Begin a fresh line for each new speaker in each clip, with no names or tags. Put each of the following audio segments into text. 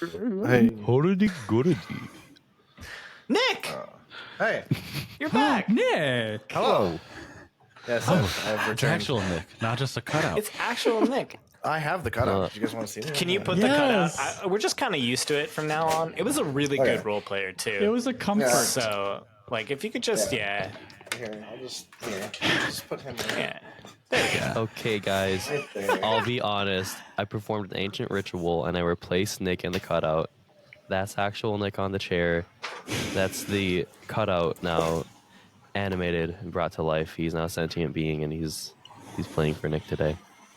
Hey.
Nick,
Hey.
you're back.
Nick.
Hello. Yes, I've
It's
returned.
actual Nick, not just a cutout.
It's actual Nick.
I have the cutout. Do you guys want to see it?
Can you put the cutout? We're just kind of used to it from now on. It was a really good role player too.
It was a comfort.
Yeah.
So, like, if you could just,
Here, I'll just put him in.
yeah. There you go.
Okay, guys,
Right there.
I'll be honest. I performed an ancient ritual and I replaced Nick in the cutout. That's actual Nick on the chair. That's the cutout now animated and brought to life. He's now a sentient being and he's playing for Nick today.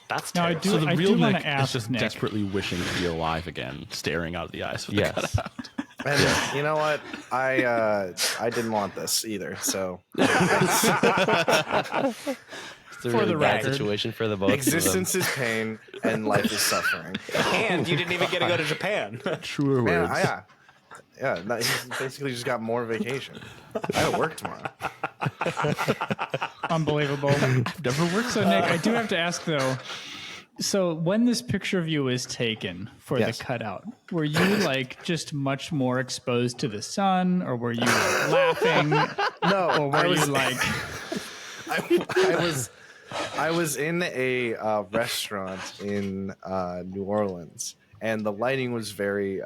That's
Now, I
terrible.
do-
So the
I
real
wanna
Nick is
ask
just
Nick.
desperately wishing to be alive again, staring out of the eyes with the
Yes.
cutout.
And you know what? I didn't want this either. So
It's a
For
really
the
bad
record.
situation for the both
existence is pain and life is suffering.
And you didn't even get to go to Japan.
Truer
Man,
words.
no, he's basically just got more vacation. I gotta work tomorrow.
Unbelievable.
Never worked.
So, Nick, I do have to ask, though. So, when this picture of you was taken for
Yes.
the cutout, were you, like, just much more exposed to the sun? Or were you like, laughing?
No,
Or were you, like...
I was in a restaurant in New Orleans, and the lighting was very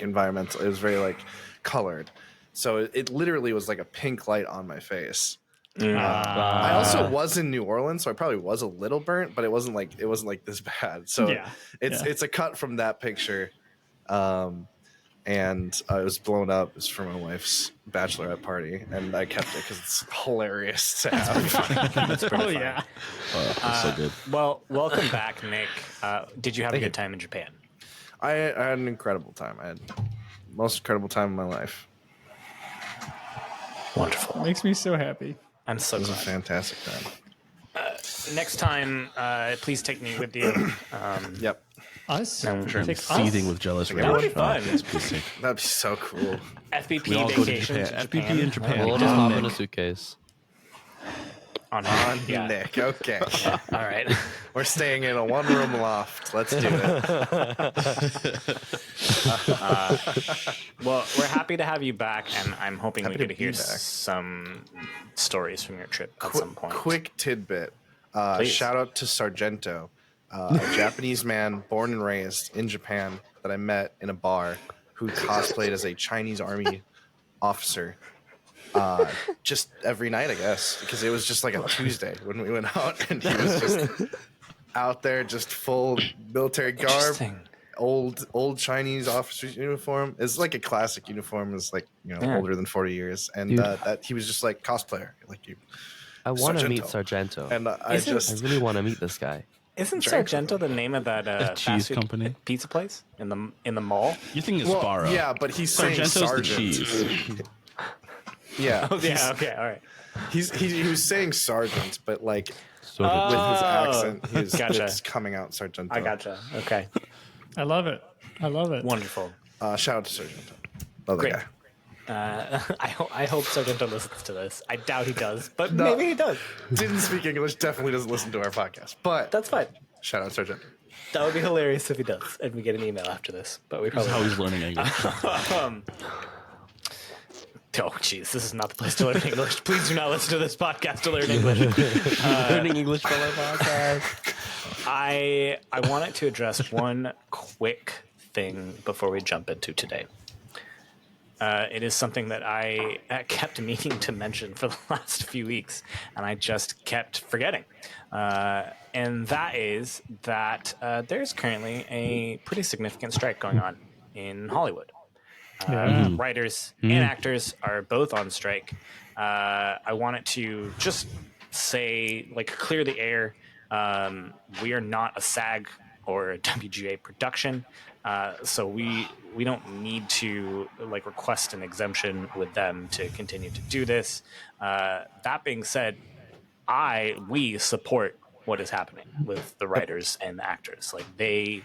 environmental. It was very colored, so it literally was like a pink light on my face. I also was in New Orleans, so I probably was a little burnt, but it wasn't like this bad. So
Yeah.
it's a cut from that picture. And it was blown up. It was for my wife's bachelorette party, and I kept it because it's hilarious to have.
That's pretty
Oh,
funny.
yeah.
That's so good.
Well, welcome back, Nick. Did you have a good time in Japan?
I had an incredible time. I had the most incredible time of my life.
Wonderful.
Makes me so happy.
I'm so
It was a
glad.
fantastic time.
Next time, please take me with you.
Yep,
Us?
No, sure.
Take
Seething
us?
with jealous rage.
That would be fun.
that'd be so cool.
FBP
We all go to
vacations
Japan.
in
FBP in Japan.
We'll just hop in a suitcase.
On
Yeah. Nick, okay.
All right.
We're staying in a one-room loft. Let's do it.
Well, we're happy to have you back, and I'm hoping
Happy
we
to
get to
be
hear
back.
some stories from your trip at some point.
Quick tidbit.
Please.
Shout out to Sargento, a Japanese man born and raised in Japan that I met in a bar who cosplayed as a Chinese army officer just every night, I guess, because it was just like a Tuesday when we went out, and he was just out there, just full military garb,
Interesting.
old Chinese officer's uniform. It's like a classic uniform. It's like
Yeah.
older than 40 years, and
Dude.
that he was just like cosplayer, like you.
I want to meet
Sargento.
Sargento.
And I
Isn't-
I
just
really want to meet this guy.
Isn't
Drink.
Sargento the name of that
cheese
fast food
company?
pizza place in the mall?
You think it's Sparrow?
yeah, but he's saying
Sargento's the
sergeant.
cheese.
Yeah,
Oh, yeah. Okay. All right.
he was saying sergeant, but like
So
with his
Oh,
accent, he's
gotcha.
it's coming out Sargento.
I gotcha. Okay.
I love it. I love it.
Wonderful.
Shout out to Sargento. Love
Great.
that guy.
I hope Sargento listens to this. I doubt he does, but
No.
maybe he does.
Didn't speak English. Definitely doesn't listen to our podcast. But
That's fine.
shout out Sargento.
That would be hilarious if he does, and we get an email after this. But we
That's
probably
how he's learning English.
Oh, jeez, this is not the place to learn English. Please do not listen to this podcast to learn English.
Learning English for my podcast.
I wanted to address one quick thing before we jump into today. It is something that I kept meaning to mention for the last few weeks, and I just kept forgetting. And that is that there's currently a pretty significant strike going on in Hollywood. Writers and actors are both on strike. I wanted to just say, clear the air. We are not a SAG or a WGA production, so we don't need to request an exemption with them to continue to do this. That being said, we support what is happening with the writers and the actors. They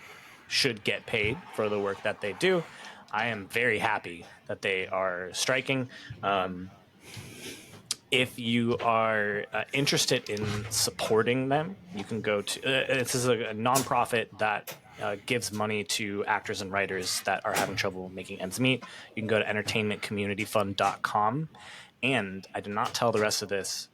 should get paid for the work that they do. I am very happy that they are striking. if you are interested in supporting them, you can go to this is a nonprofit that gives money to actors and writers that are having trouble making ends meet. You can go to entertainmentcommunityfund.com. And I did not tell the rest of these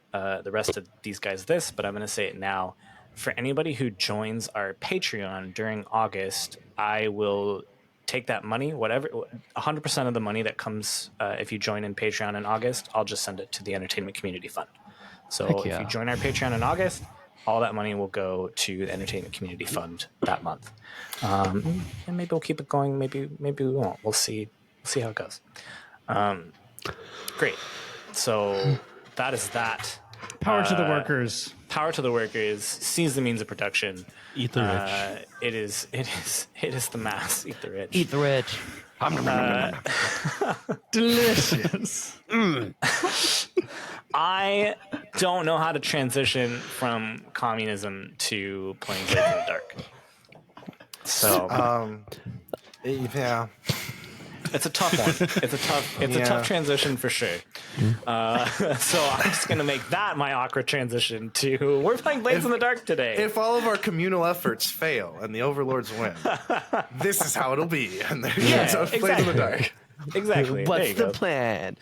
guys this, but I'm going to say it now. For anybody who joins our Patreon during August, I will take that money, 100% of the money that comes if you join in Patreon in August, I'll just send it to the Entertainment Community Fund. So if you join our Patreon in August, all that money will go to the Entertainment Community Fund that month. And maybe we'll keep it going. Maybe we won't. We'll see how it goes. Great. So that is that.
Power to the workers.
Power to the workers. Seize the means of production.
Eat the rich.
It is the mass. Eat the rich.
Eat the rich.
Delicious.
I don't know how to transition from communism to playing Blades in the Dark. So
Yeah.
it's a tough one. It's a tough transition for sure. So I'm just gonna make that my awkward transition to we're playing Blades in the Dark today.
If all of our communal efforts fail and the overlords win, this is how it'll be. And then Blades in the Dark.
Exactly.
What's the plan?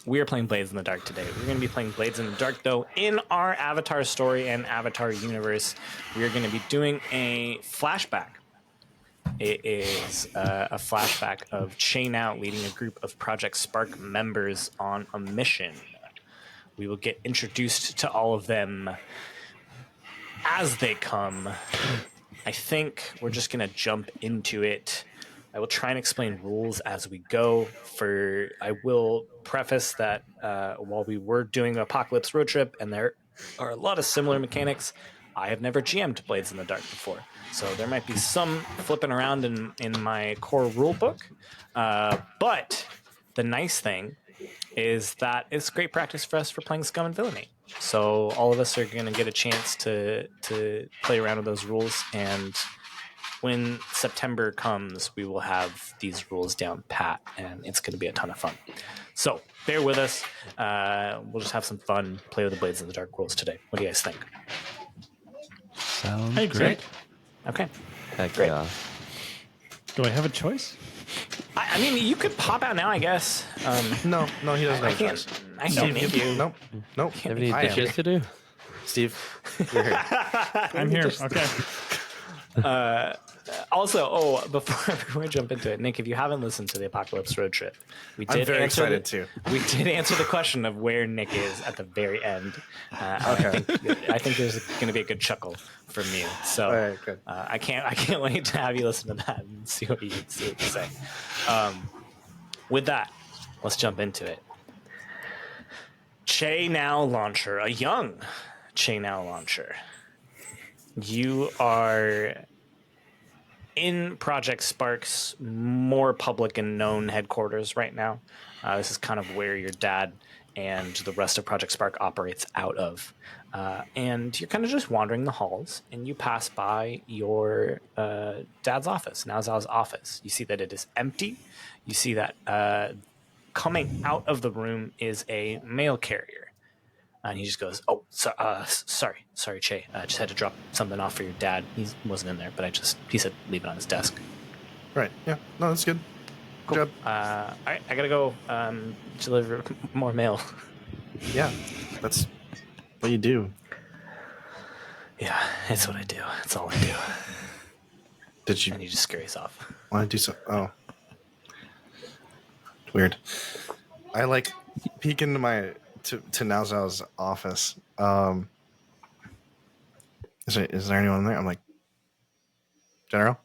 We are playing Blades in the Dark today. We're going to be playing Blades in the Dark, though, in our Avatar story and Avatar universe. We are going to be doing a flashback. It is a flashback of Chaenao leading a group of Project Spark members on a mission. We will get introduced to all of them as they come. I think we're just going to jump into it. I will try and explain rules as we go. I will preface that while we were doing Apocalypse Road Trip, and there are a lot of similar mechanics, I have never GM'd Blades in the Dark before. So there might be some flipping around in my core rule book. But the nice thing is that it's great practice for us for playing Scum and Villainy. So all of us are going to get a chance to play around with those rules, and when September comes, we will have these rules down pat, and it's going to be a ton of fun. So bear with us. We'll just have some fun, play with the Blades in the Dark rules today. What do you guys think?
Sounds great.
Okay.
Heck
Great.
yeah.
Do I have a choice?
I mean, you could pop out now, I guess.
No, he doesn't have a choice.
I can't make you.
Nope.
Have any
I am.
dishes to do?
Steve, you're here.
I'm here. Okay.
Also, before we jump into it, Nick, if you haven't listened to the Apocalypse Road Trip,
I'm very excited too.
We did answer the question of where Nick is at the very end. Okay. I think there's going to be a good chuckle from you. So
All right, good.
I can't wait to have you listen to that and see what you say. With that, let's jump into it. Chaenao Lonshur, a young Chaenao Lonshur. You are in Project Spark's more public and known headquarters right now. This is kind of where your dad and the rest of Project Spark operates out of. And you're kind of just wandering the halls, and you pass by your dad's office, Naozal's office. You see that it is empty. You see that coming out of the room is a mail carrier. And he just goes, "Oh, sorry, Che. I just had to drop something off for your dad. He wasn't in there, but he said leave it on his desk."
Right. Yeah. No, that's good.
Cool.
Good job.
All right, I gotta go deliver more mail.
Yeah, that's what you do.
Yeah, it's what I do. It's all I do.
Did you
And he just scurries off.
want to do so? Oh, weird. I like peek into to Naozal's office. Is there anyone there? I'm like, General?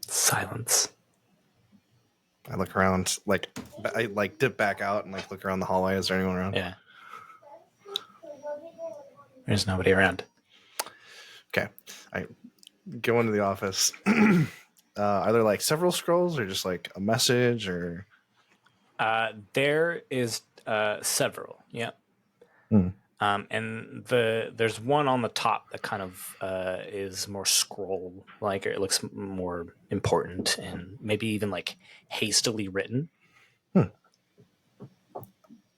Silence.
I look around, I dip back out and look around the hallway. Is there anyone around?
Yeah. There's nobody around.
Okay. I go into the office. Are there several scrolls or just a message or?
There is several. Yeah. And there's one on the top that kind of is more scroll like, or it looks more important and maybe even like hastily written.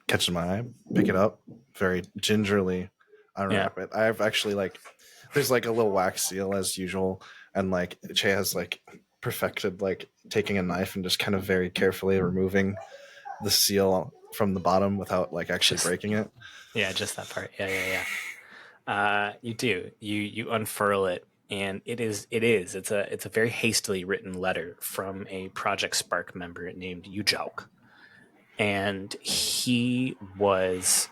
Catches my eye, pick it up, very gingerly unwrap it. I've actually like, there's like a little wax seal as usual, and like Che has like perfected like taking a knife and just kind of very carefully removing the seal from the bottom without like actually breaking it.
Yeah, just that part. Yeah. You do. You unfurl it, and it's a very hastily written letter from a Project Spark member named Yujauk. And he was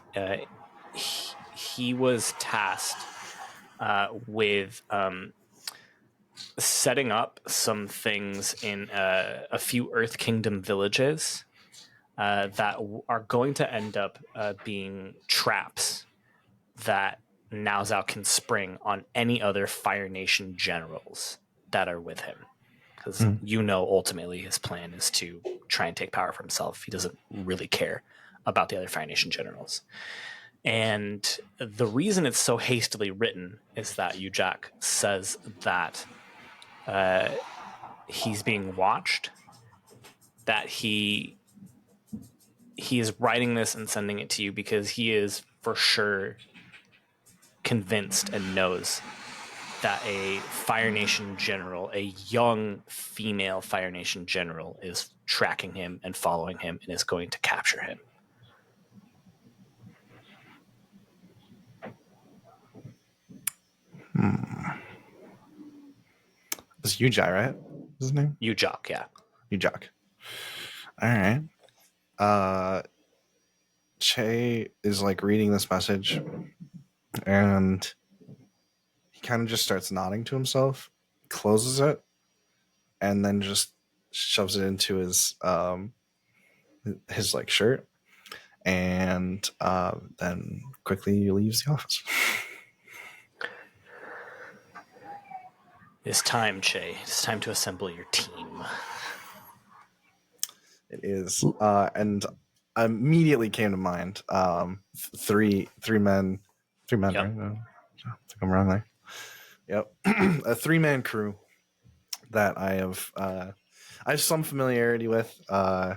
tasked with setting up some things in a few Earth Kingdom villages that are going to end up being traps that Now Zao can spring on any other Fire Nation generals that are with him. Because ultimately his plan is to try and take power for himself. He doesn't really care about the other Fire Nation generals. And the reason it's so hastily written is that Yujauk says that he's being watched, that he is writing this and sending it to you because he is for sure convinced and knows that a Fire Nation general, a young female Fire Nation general, is tracking him and following him and is going to capture him.
It's Ujai, right? His name?
Yujauk, yeah.
Yujauk. All right. Che is like reading this message, and he kind of just starts nodding to himself, closes it, and then just shoves it into his like shirt, and then quickly leaves the office.
It's time, Che. It's time to assemble your team.
It is, and immediately came to mind three men. Yep. Right? I think I'm wrong there. Yep, a 3-man crew that I have some familiarity with. I've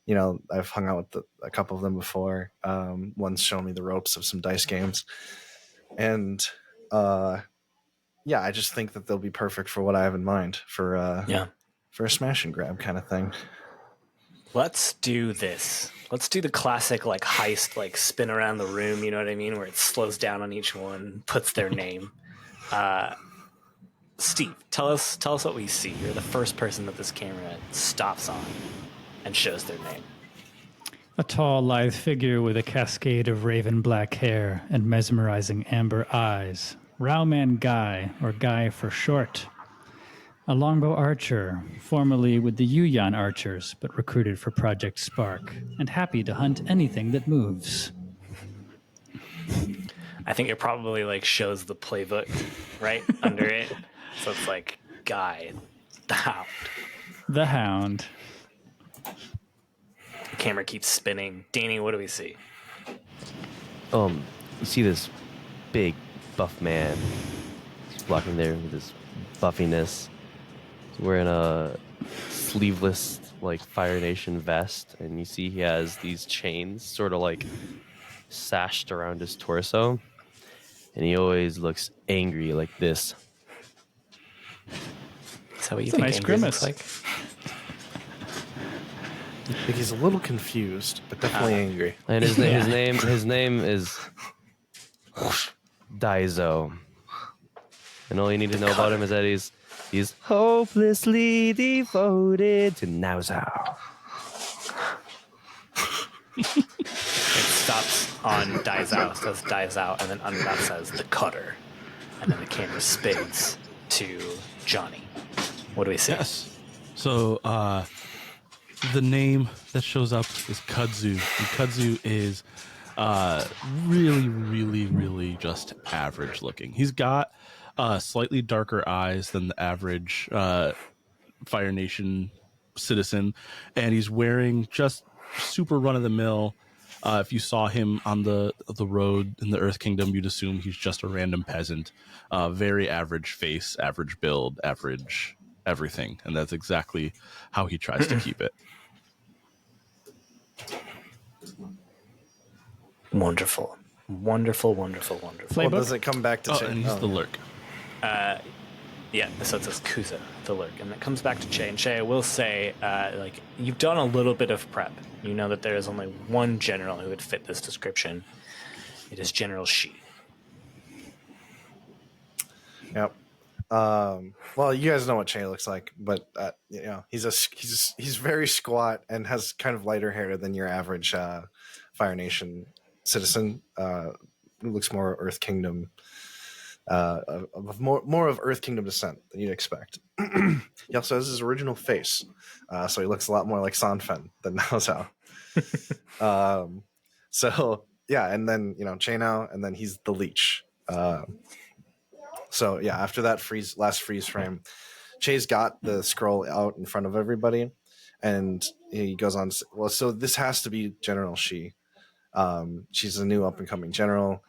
hung out with a couple of them before. One's shown me the ropes of some dice games, and I just think that they'll be perfect for what I have in mind for a smash and grab kind of thing.
Let's do this. Let's do the classic like heist, like spin around the room, you know what I mean, where it slows down on each one, puts their name. Steve, tell us what we see. You're the first person that this camera stops on and shows their name.
A tall, lithe figure with a cascade of raven black hair and mesmerizing amber eyes. Rowman Guy, or Guy for short. A longbow archer, formerly with the Yuyan Archers, but recruited for Project Spark, and happy to hunt anything that moves.
I think it probably like shows the playbook right under it. So it's like Guy, the Hound.
The Hound.
The camera keeps spinning. Danny, what do we see?
You see this big buff man. He's walking there with his buffiness. He's wearing a sleeveless like Fire Nation vest, and you see he has these chains sort of like sashed around his torso, and he always looks angry like this.
Is that what you
It's a
think
nice
angry
grimace.
looks like?
I think he's a little confused, but definitely angry.
And his name is Daizo. And all you need to know about him is that he's hopelessly devoted to Now Zao.
It stops on Daizao, says Daizao, and then under that says the Cutter. And then the camera spins to Johnny. What do we see?
Yes. So the name that shows up is Kudzu. And Kudzu is really, really, really just average looking. He's got slightly darker eyes than the average Fire Nation citizen, and he's wearing just super run-of-the-mill If you saw him on the road in the Earth Kingdom, you'd assume he's just a random peasant. Very average face, average build, average everything. And that's exactly how he tries to keep it.
Wonderful. Wonderful.
Well,
Playbook?
does it come back to
And he's the lurk.
Yeah, so it says Kuza, the lurk, and it comes back to Che. And Che, I will say, like, you've done a little bit of prep. You know that there is only one general who would fit this description. It is General Shi.
Yep. Well, you guys know what Che looks like, but you know, he's very squat and has kind of lighter hair than your average Fire Nation citizen. Who looks more Earth Kingdom, more of Earth Kingdom descent than you'd expect. He also has his original face, so he looks a lot more like Sanfen than Naozao. So yeah, and then you know Chaenao, and then he's the leech. So yeah, after that last freeze frame, Che's got the scroll out in front of everybody, and he goes on. Well, so this has to be General Shi. She's a new up and coming general.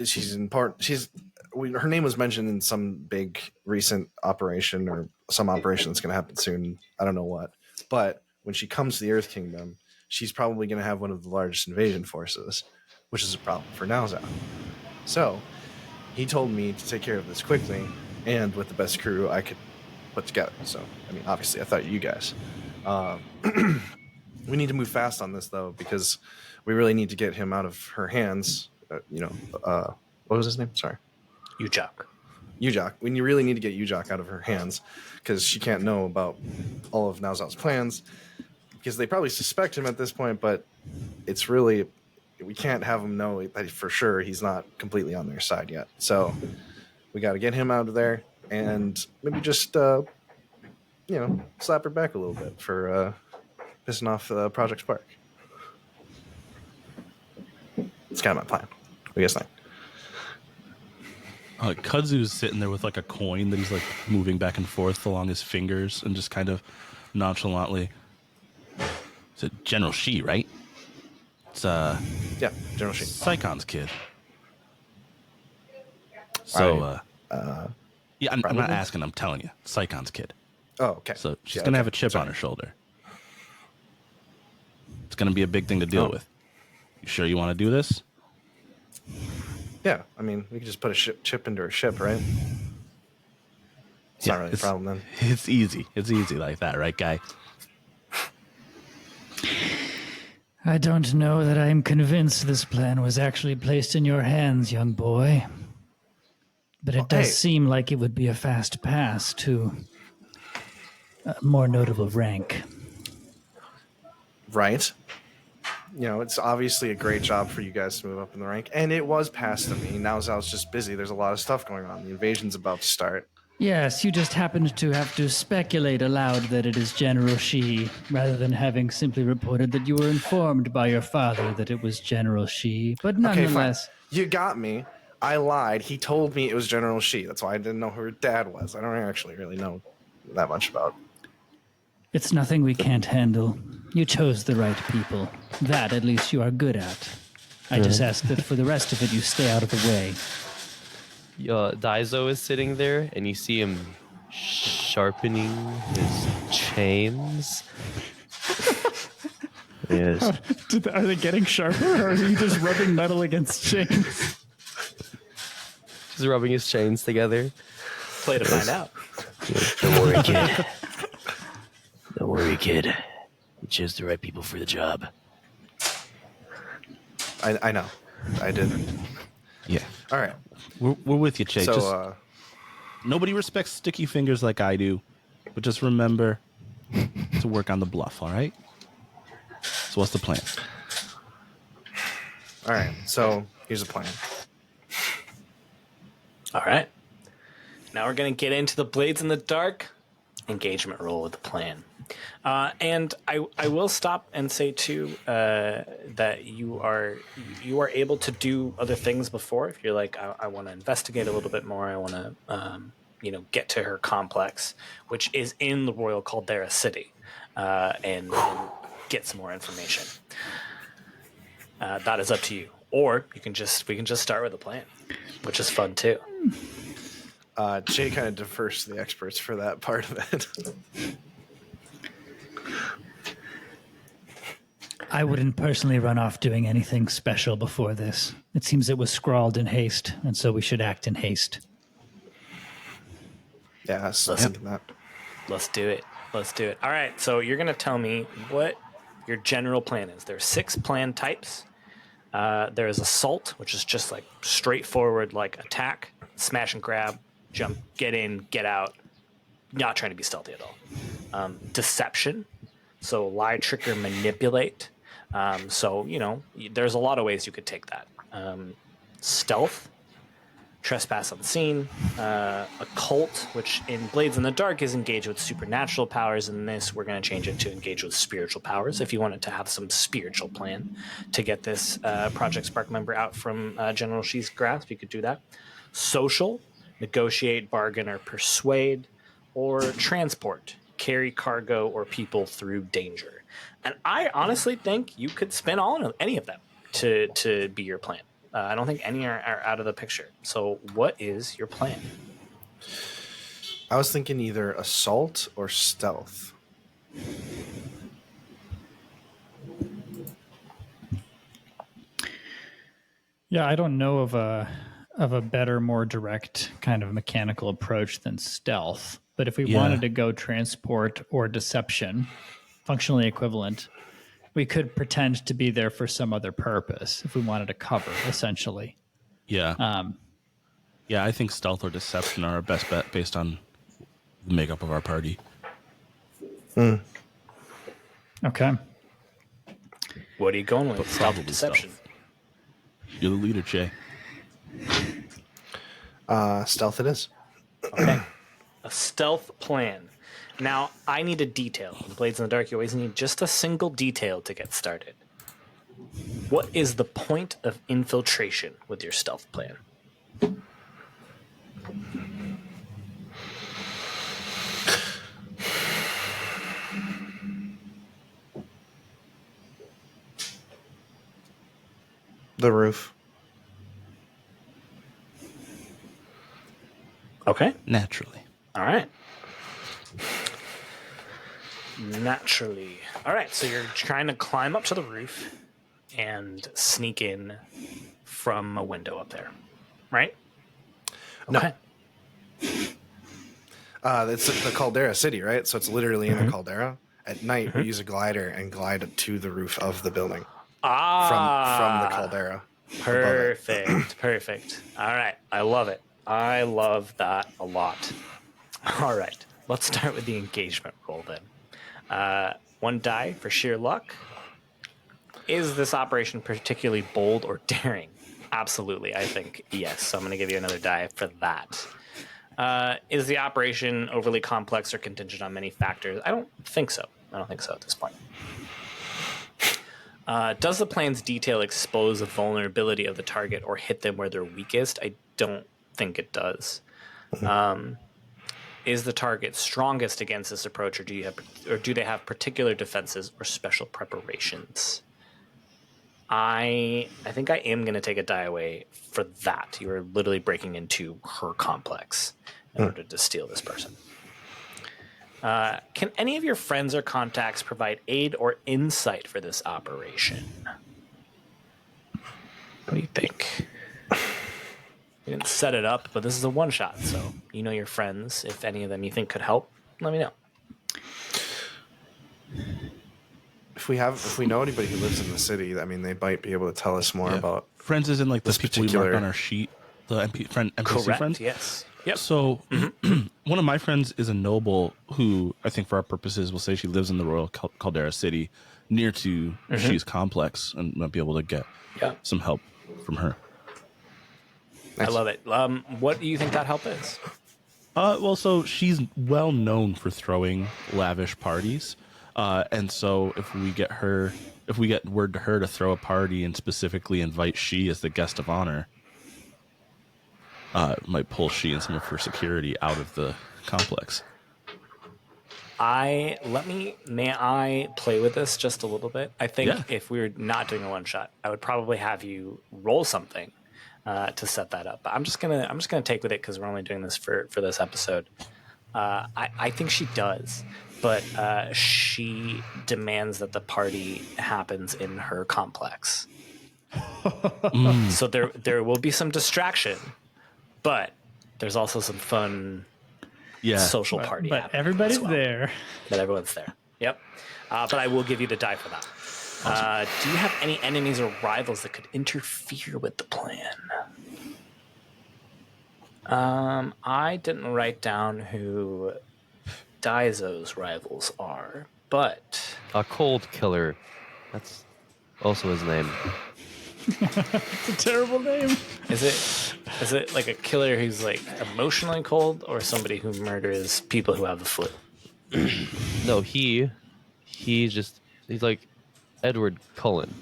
She's important. Her name was mentioned in some big recent operation or some operation that's going to happen soon. I don't know what, but when she comes to the Earth Kingdom, she's probably going to have one of the largest invasion forces, which is a problem for Naozao. So he told me to take care of this quickly and with the best crew I could put together. So, I mean, obviously I thought you guys, we need to move fast on this though, because we really need to get him out of her hands. What was his name? Sorry. Ujok. We really need to get Ujok out of her hands because she can't know about all of Naozao's plans because they probably suspect him at this point, but it's really, we can't have him know that for sure he's not completely on their side yet. So we got to get him out of there and maybe just, slap her back a little bit for pissing off Project Spark. It's kind of my plan. What do you guys think?
Kudzu's sitting there with like a coin that he's like moving back and forth along his fingers and just kind of nonchalantly. Is it General Shi, right? It's
yeah, General Shi.
Saikon's kid. So yeah, I'm not asking, I'm telling you. Saikon's kid.
Oh, okay.
So she's gonna have a chip on her shoulder. It's gonna be a big thing to deal with. You sure you want to do this?
Yeah, I mean, we could just put a chip into her ship, right? It's not really a problem then.
It's easy. It's easy like that, right, guy?
I don't know that I'm convinced this plan was actually placed in your hands, young boy. But it does seem like it would be a fast pass to a more notable rank.
Right. You know, it's obviously a great job for you guys to move up in the rank. And it was passed to me. Now Zal's just busy. There's a lot of stuff going on. The invasion's about to start.
Yes, you just happened to have to speculate aloud that it is General Shi, rather than having simply reported that you were informed by your father that it was General Shi. But nonetheless...
Okay, fine. You got me. I lied. He told me it was General Shi. That's why I didn't know who her dad was. I don't actually really know that much about.
It's nothing we can't handle. You chose the right people. That, at least, you are good at. I just ask that for the rest of it, you stay out of the way.
Daizo is sitting there, and you see him sharpening his chains. Yes.
Are they getting sharper, or are you just rubbing metal against chains?
Just rubbing his chains together.
Play to find out.
Don't worry, kid. Don't worry, kid. You chose the right people for the job.
I know. I did.
Yeah.
All right.
We're with you, Che.
So,
just, nobody respects sticky fingers like I do, but just remember to work on the bluff, all right? So what's the plan?
All right. So here's the plan.
All right. Now we're going to get into the Blades in the Dark engagement roll with the plan. And I will stop and say too that you are able to do other things before. If you're like, I want to investigate a little bit more, I want to get to her complex, which is in the Royal Caldera City, and get some more information. that is up to you. Or we can just start with a plan, which is fun too.
Jay kind of defers to the experts for that part of it.
I wouldn't personally run off doing anything special before this. It seems it was scrawled in haste, and so we should act in haste.
Yeah, I was thinking that.
Let's do it. All right, so you're going to tell me what your general plan is. There's 6 plan types. There is assault, which is just like straightforward, like attack, smash and grab, jump, get in, get out, not trying to be stealthy at all. Deception, so lie, trick, or manipulate. So, there's a lot of ways you could take that. Stealth, trespass unseen, occult, which in Blades in the Dark is engage with supernatural powers. In this, we're going to change it to engage with spiritual powers. If you wanted to have some spiritual plan to get this Project Spark member out from General Shee's grasp, you could do that. Social, negotiate, bargain, or persuade. Or transport, carry cargo or people through danger. And I honestly think you could spin any of them to be your plan. I don't think any are out of the picture. So what is your plan?
I was thinking either assault or stealth.
Yeah, I don't know of a better, more direct kind of mechanical approach than stealth. But if we wanted to go transport or deception, functionally equivalent, we could pretend to be there for some other purpose if we wanted to cover, essentially.
Yeah. Yeah, I think stealth or deception are our best bet based on the makeup of our party.
Okay.
What are you going with?
But
Stealth or
probably
deception?
stealth. You're the leader, Jay.
Stealth it is.
Okay. A stealth plan. Now, I need a detail. In Blades in the Dark, you always need just a single detail to get started. What is the point of infiltration with your stealth plan?
The roof.
Okay.
Naturally.
All right. Naturally. All right, so you're trying to climb up to the roof and sneak in from a window up there, right? Okay.
It's the Caldera City, right? So it's literally in the Caldera. At night, we use a glider and glide to the roof of the building from the Caldera.
Perfect. All right, I love it. I love that a lot. All right, let's start with the engagement roll then. 1 die for sheer luck. Is this operation particularly bold or daring? Absolutely, I think yes. So I'm going to give you another die for that. Is the operation overly complex or contingent on many factors? I don't think so. At this point. Does the plan's detail expose the vulnerability of the target or hit them where they're weakest? I don't think it does. Is the target strongest against this approach, or do they have particular defenses or special preparations? I think I am going to take a die away for that. You are literally breaking into her complex in order to steal this person. Can any of your friends or contacts provide aid or insight for this operation? What do you think? You didn't set it up, but this is a one-shot, so you know your friends. If any of them you think could help, let me know.
If we know anybody who lives in the city, I mean, they might be able to tell us more about.
Friends is in like the
this
people we
particular-
marked on our sheet, the NPC
Correct,
friends.
yes. Yep.
So one of my friends is a noble who I think for our purposes will say she lives in the Royal Caldera City near to She's complex and might be able to get some help from her.
I love it. What do you think that help is?
Well, so she's well known for throwing lavish parties. And so if we get word to her to throw a party and specifically invite She as the guest of honor, might pull She and some of her security out of the complex.
May I play with this just a little bit? I think
Yeah.
if we were not doing a one shot, I would probably have you roll something to set that up. But I'm just gonna take with it because we're only doing this for this episode. I think she does, but she demands that the party happens in her complex. So there will be some distraction, but there's also some fun social party.
But everybody's
as well.
there.
But everyone's there. Yep. But I will give you the die for that. Do you have any enemies or rivals that could interfere with the plan? I didn't write down who Daizo's rivals are, but
A cold killer. That's also his name.
It's a terrible name.
is it like a killer who's like emotionally cold, or somebody who murders people who have the flu?
No, he's like Edward Cullen.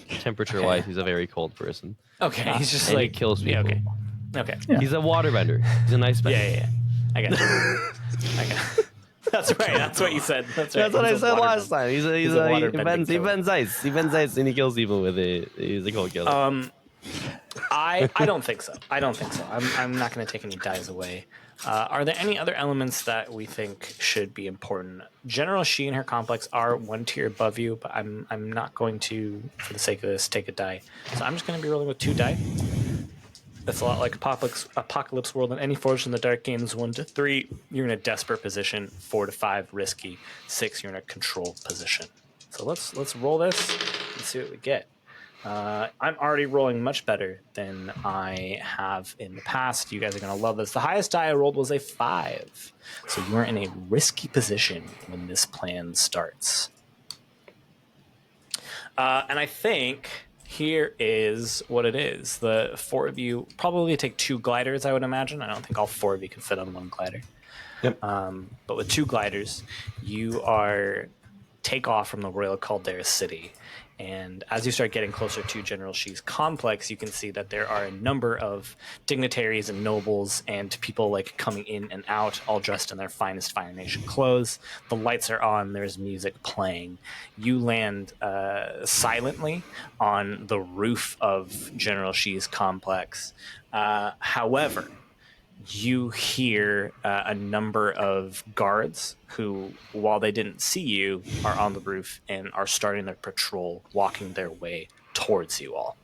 Temperature-wise, he's a very cold person.
Okay, he's just
And he
like
kills
Yeah,
people.
okay.
He's a waterbender. He's a nice bender.
Yeah. I got you. That's right. That's what you said. That's right.
That's what I
He's a
said
waterbender.
last time. He bends ice. He bends ice and he kills people with it. He's a cold killer.
I don't think so. I'm not going to take any dies away. Are there any other elements that we think should be important? General She and her complex are one tier above you, but I'm not going to, for the sake of this, take a die. So I'm just going to be rolling with 2 die. That's a lot like Apocalypse World. In any Forged in the Dark games, 1 to 3, you're in a desperate position. 4 to 5, risky. 6, you're in a control position. So let's roll this and see what we get. I'm already rolling much better than I have in the past. You guys are going to love this. The highest die I rolled was a 5. So you are in a risky position when this plan starts. And I think here is what it is. The 4 of you probably take 2 gliders, I would imagine. I don't think all 4 of you can fit on 1 glider.
Yep.
But with 2 gliders, you take off from the Royal Caldera City. And as you start getting closer to General She's complex, you can see that there are a number of dignitaries and nobles and people like coming in and out, all dressed in their finest Fire Nation clothes. The lights are on. There's music playing. You land silently on the roof of General She's complex. However, you hear a number of guards who, while they didn't see you, are on the roof and are starting their patrol, walking their way towards you all.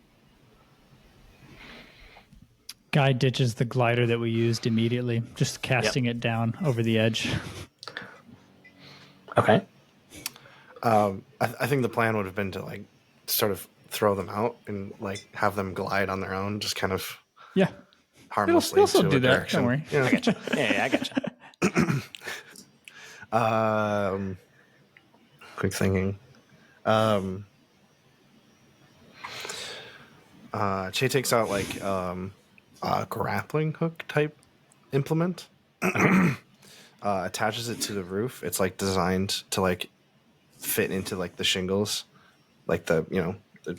Guy ditches the glider that we used immediately, just casting it down over the edge.
Okay.
I think the plan would have been to like sort of throw them out and like have them glide on their own, just kind of
Yeah.
harmlessly
We'll still
to
do
a
that.
direction.
Don't worry.
Yeah.
I gotcha. Yeah, I gotcha.
Quick thinking. Che takes out like a grappling hook type implement. Attaches it to the roof. It's like designed to like fit into like the shingles, like the the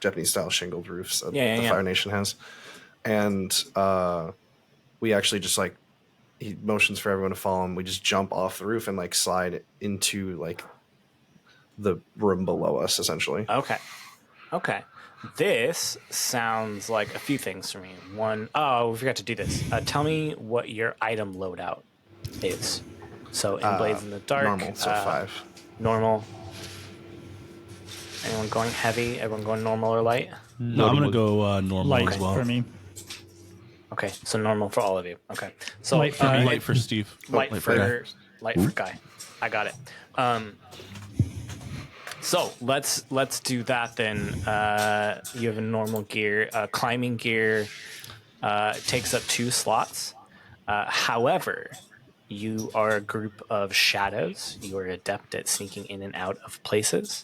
Japanese style shingled roofs that the Fire Nation has. And we actually just like, he motions for everyone to follow him. We just jump off the roof and like slide into like the room below us, essentially.
Okay. This sounds like a few things for me. One, we forgot to do this. Tell me what your item loadout is. So in Blades in the Dark.
Normal, so 5.
Normal. Anyone going heavy? Everyone going normal or light?
No, I'm gonna go normal
Light
as well.
for me.
Okay, so normal for all of you. Okay, so
Light for me.
Light for Steve.
light
Light
for Guy. I got it. So let's do that then. You have a normal gear. Climbing gear takes up 2 slots. However, you are a group of shadows. You are adept at sneaking in and out of places.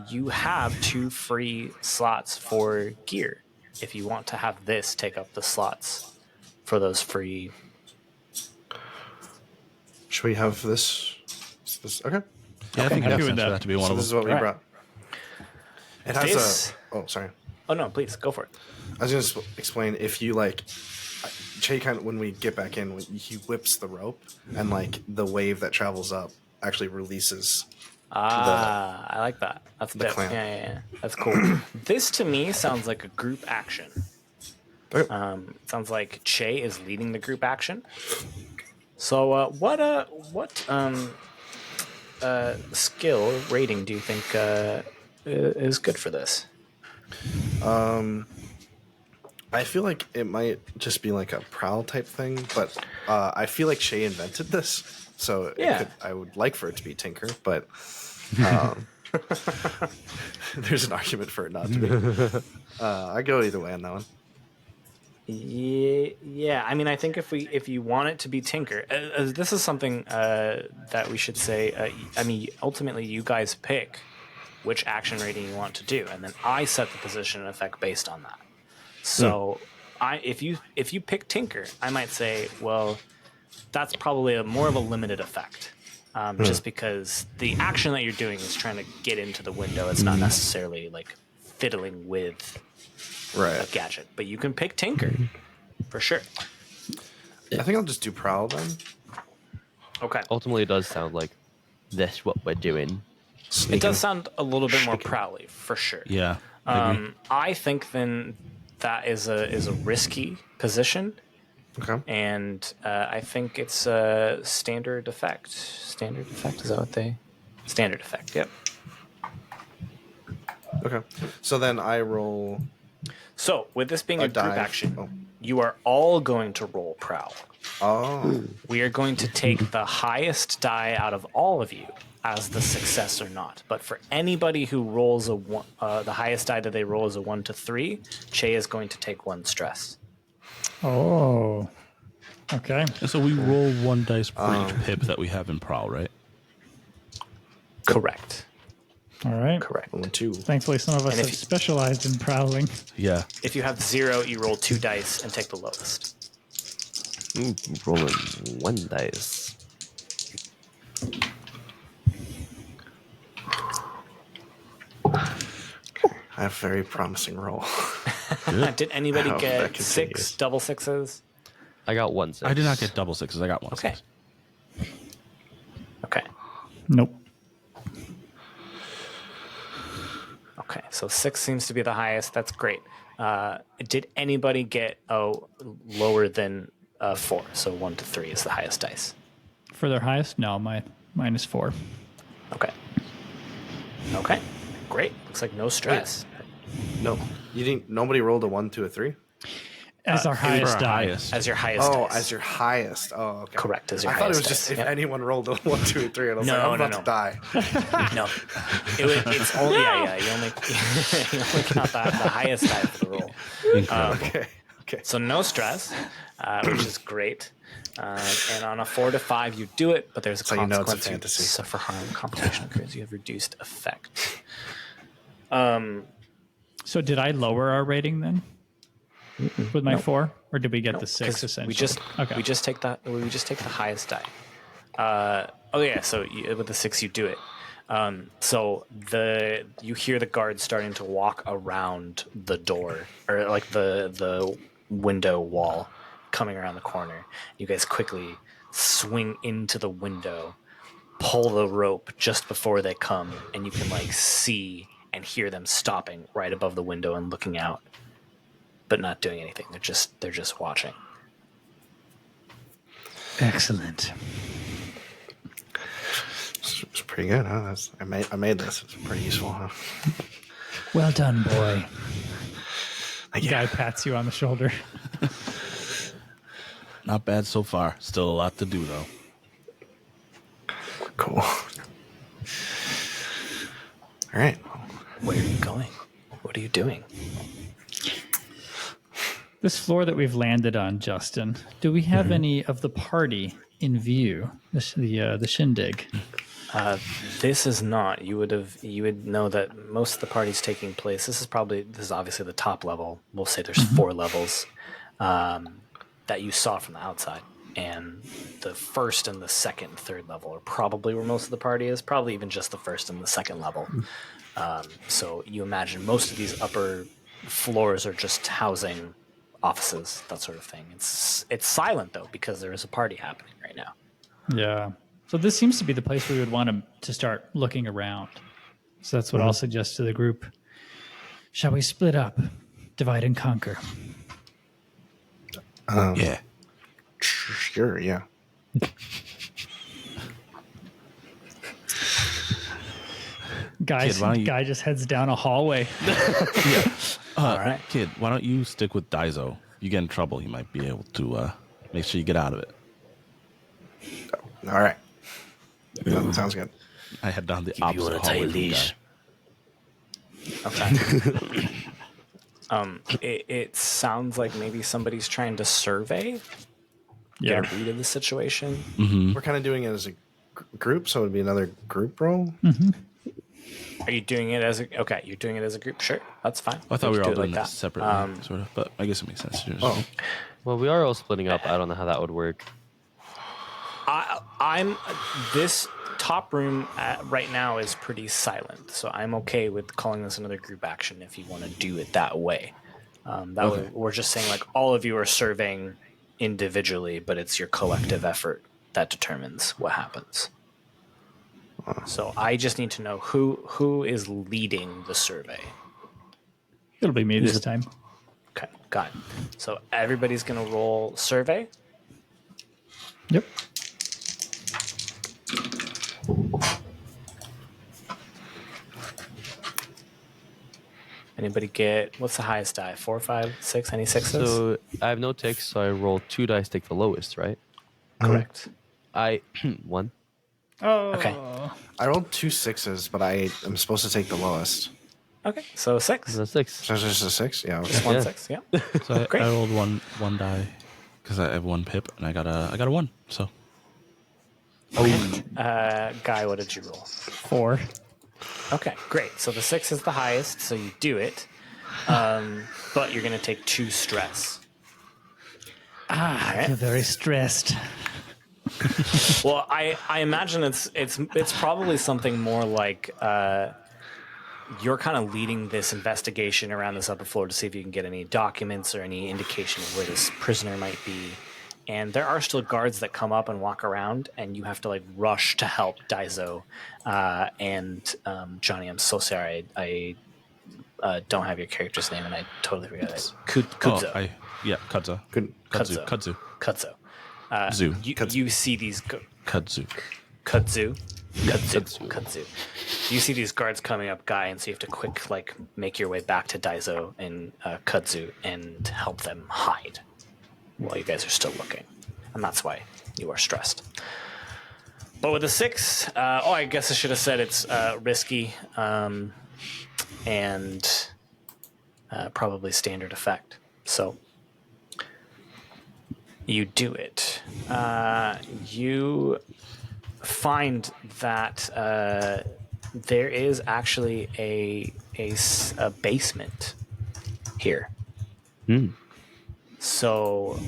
You have 2 free slots for gear. If you want to have this take up the slots for those free.
Should we have this? Okay.
Yeah, I think
happy
that's
with that.
that to be one
So
of
this is
them.
what we
Right.
brought. It has
This-
Oh, sorry.
Oh no, please go for it.
I was going to explain, if you like Che kind of, when we get back in, he whips the rope, and like the wave that travels up actually releases.
I like that. That's
the
dope.
clamp.
Yeah. That's cool. This to me sounds like a group action.
Okay.
Sounds like Che is leading the group action. So, what skill rating do you think is good for this?
I feel like it might just be like a prowl type thing, but I feel like Che invented this, so I would like for it to be Tinker, but there's an argument for it not to be. I go either way on that one.
Yeah. I mean, I think if you want it to be Tinker, this is something that we should say. I mean, ultimately, you guys pick which action rating you want to do, and then I set the position and effect based on that. So, if you pick Tinker, I might say, well, that's probably more of a limited effect, just because the action that you're doing is trying to get into the window. It's not necessarily like fiddling with a gadget, but you can pick Tinker for sure.
I think I'll just do prowl then.
Okay.
Ultimately, it does sound like that's what we're doing.
It does sound a little bit more prowly for sure.
Yeah. I agree.
I think then that is a risky position.
Okay.
And I think it's a standard effect. Standard effect, is that what they... Standard effect, yep.
Okay. So then I roll...
So, with this being a group
dive.
action, you are all going to roll prowl.
Oh.
We are going to take the highest die out of all of you as the success or not. But for anybody who rolls the highest die that they roll is a 1 to 3, Che is going to take 1 stress.
Oh. Okay.
And so we roll 1 dice per each pip that we have in prowl, right?
Correct.
All right.
Correct.
1, 2.
Thankfully, some of us
And if
have
you-
specialized in prowling.
Yeah.
If you have 0, you roll 2 dice and take the lowest.
Rolling 1 dice.
I have a very promising roll.
Did anybody
Wow,
get
that
6
continues.
double sixes?
I got 1 6.
I did not get double sixes. I got 1
Okay.
6.
Okay.
Nope.
Okay. So 6 seems to be the highest. That's great. Did anybody get lower than 4? So 1 to 3 is the highest dice.
For their highest? No, mine is 4.
Okay. Okay. Great. Looks like no stress.
No. You didn't. Nobody rolled a 1, 2, or 3?
As our highest die.
As your highest
Oh,
dice.
as your highest. Oh, okay.
Correct, as your
I thought it was
highest
just
dice.
if
Yep.
anyone rolled a 1, 2, or 3, and I was
No,
like, I'm
no,
about
no.
to die.
No. It's only, you only got the highest die for the roll.
Okay. Okay.
So no stress, which is great. And on a 4 to 5, you do it, but there's a
So you know it's a
consequence. You
fantasy.
suffer harm. Complication occurs. You have reduced effect.
So did I lower our rating then? With my 4? Or did we get the 6
'Cause
essentially?
we just take the highest die. So with the 6 you do it. So you hear the guards starting to walk around the door, or like the window wall, coming around the corner. You guys quickly swing into the window, pull the rope just before they come, and you can like see and hear them stopping right above the window and looking out, but not doing anything. They're just watching.
Excellent.
It's pretty good, huh? I made this. It's pretty useful, huh?
Well done, boy.
Thank
The
you.
guy pats you on the shoulder.
Not bad so far. Still a lot to do, though.
Cool. All right.
Where are you going? What are you doing?
This floor that we've landed on, Justin, do we have any of the party in view? The shindig?
This is not. You would know that most of the party's taking place. This is obviously the top level. We'll say there's 4 levels that you saw from the outside, and the first and the second and third level are probably where most of the party is. Probably even just the first and the second level. So you imagine most of these upper floors are just housing offices, that sort of thing. It's silent though because there is a party happening right now.
Yeah. So this seems to be the place where we would want to start looking around. So that's what I'll suggest to the group. Shall we split up, divide and conquer?
Yeah.
Sure, yeah.
Guy just heads down a hallway.
All right.
Kid, why don't you stick with Daiso? You get in trouble, he might be able to make sure you get out of it.
All right. That sounds good.
I head down the opposite hallway.
Okay. It sounds like maybe somebody's trying to survey,
Yeah.
get a read of the situation.
We're kind of doing it as a group, so it would be another group roll.
Are you doing it as a? Okay, you're doing it as a group. Sure, that's fine.
I thought we were
can
all
do it
doing this separately, sort of, but I guess it makes sense.
Oh,
Well, we are all splitting up. I don't know how that would work.
I'm this top room right now is pretty silent, so I'm okay with calling this another group action if you want to do it that way. Way, we're just saying like all of you are surveying individually, but it's your collective effort that determines what happens. So I just need to know who is leading the survey.
It'll be me this time.
Okay, got it. So everybody's gonna roll survey.
Yep.
Anybody get what's the highest die? 4, 5, 6? Any sixes?
So I have no ticks, so I roll 2 dice, take the lowest, right?
Correct.
I 1.
Oh.
Okay.
I rolled 2 6s, but I am supposed to take the lowest.
Okay, so 6.
So 6.
So it's just a 6? Yeah. Okay.
Just 1
Yeah.
6. Yeah.
So
Great.
I rolled one die because I have 1 pip, and I got a 1. So
Guy, what did you roll?
4.
Okay, great. So the 6 is the highest, so you do it. But you're going to take 2 stress.
I feel very stressed.
Well, I imagine it's probably something more like you're kind of leading this investigation around this upper floor to see if you can get any documents or any indication of where this prisoner might be. And there are still guards that come up and walk around, and you have to like rush to help Daiso and Johnny. I'm so sorry, I don't have your character's name, and I totally forgot it. Kudzo.
Kudzu.
Kudzo.
Kudzu.
Kudzo.
Zoo.
You see these
Kudzu.
Kudzu. You see these guards coming up, Guy, and so you have to quick make your way back to Daiso and Kudzu and help them hide while you guys are still looking, and that's why you are stressed. But with a 6, I guess I should have said it's risky and probably standard effect. So you do it. You find that there is actually a basement here. So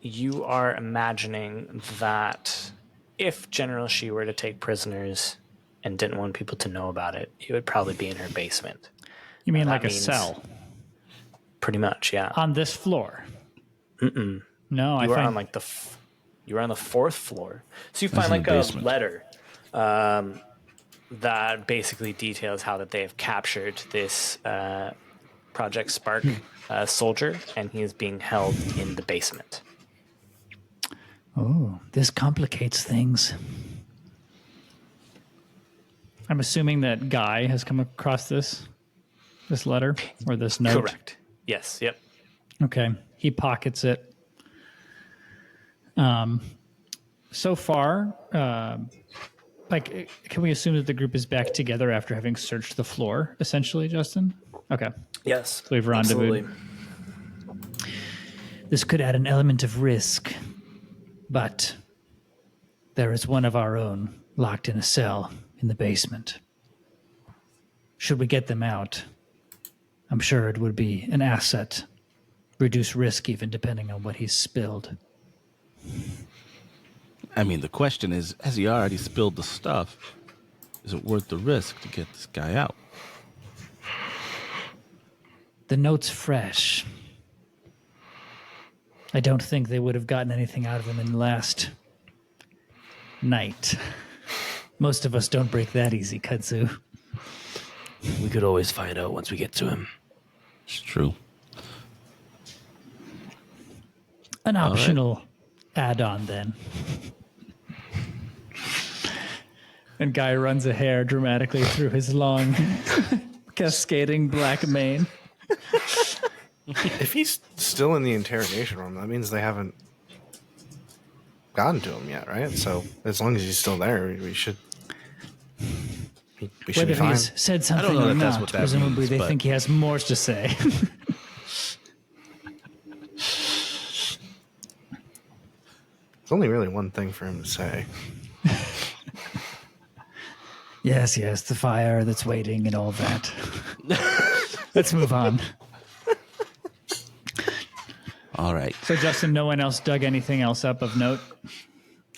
you are imagining that if General Shi were to take prisoners and didn't want people to know about it, it would probably be in her basement.
You mean
That
like a
means-
cell
Pretty much, yeah.
on this floor?
Mm-mm.
No,
You were on like you were on the 4th floor. So you find
in the
like a
basement.
letter that basically details how that they have captured this Project Spark soldier, and he is being held in the basement.
Oh, this complicates things. I'm assuming that Guy has come across this letter or this note.
Correct. Yes. Yep.
Okay, he pockets it. So far, can we assume that the group is back together after having searched the floor, essentially, Justin? Okay,
Yes.
so we've rendezvoused.
Absolutely.
This could add an element of risk, but there is one of our own locked in a cell in the basement. Should we get them out, I'm sure it would be an asset. Reduce risk even depending on what he's spilled.
I mean, the question is, has he already spilled the stuff? Is it worth the risk to get this guy out?
The note's fresh. I don't think they would have gotten anything out of him in last night. Most of us don't break that easy, Kudzu.
We could always find out once we get to him.
It's true.
An optional add-on, then. And Guy runs a hair dramatically through his long, cascading black mane.
If he's still in the interrogation room, that means they haven't gotten to him yet, right? So as long as he's still there, we should. We should
Whether
be fine.
he's said something
know
or
that that's
not,
what that
presumably
means,
they
but-
think he has more to say.
There's only really one thing for him to say.
Yes, the fire that's waiting and all that. Let's move on.
All right.
So, Justin, no one else dug anything else up of note?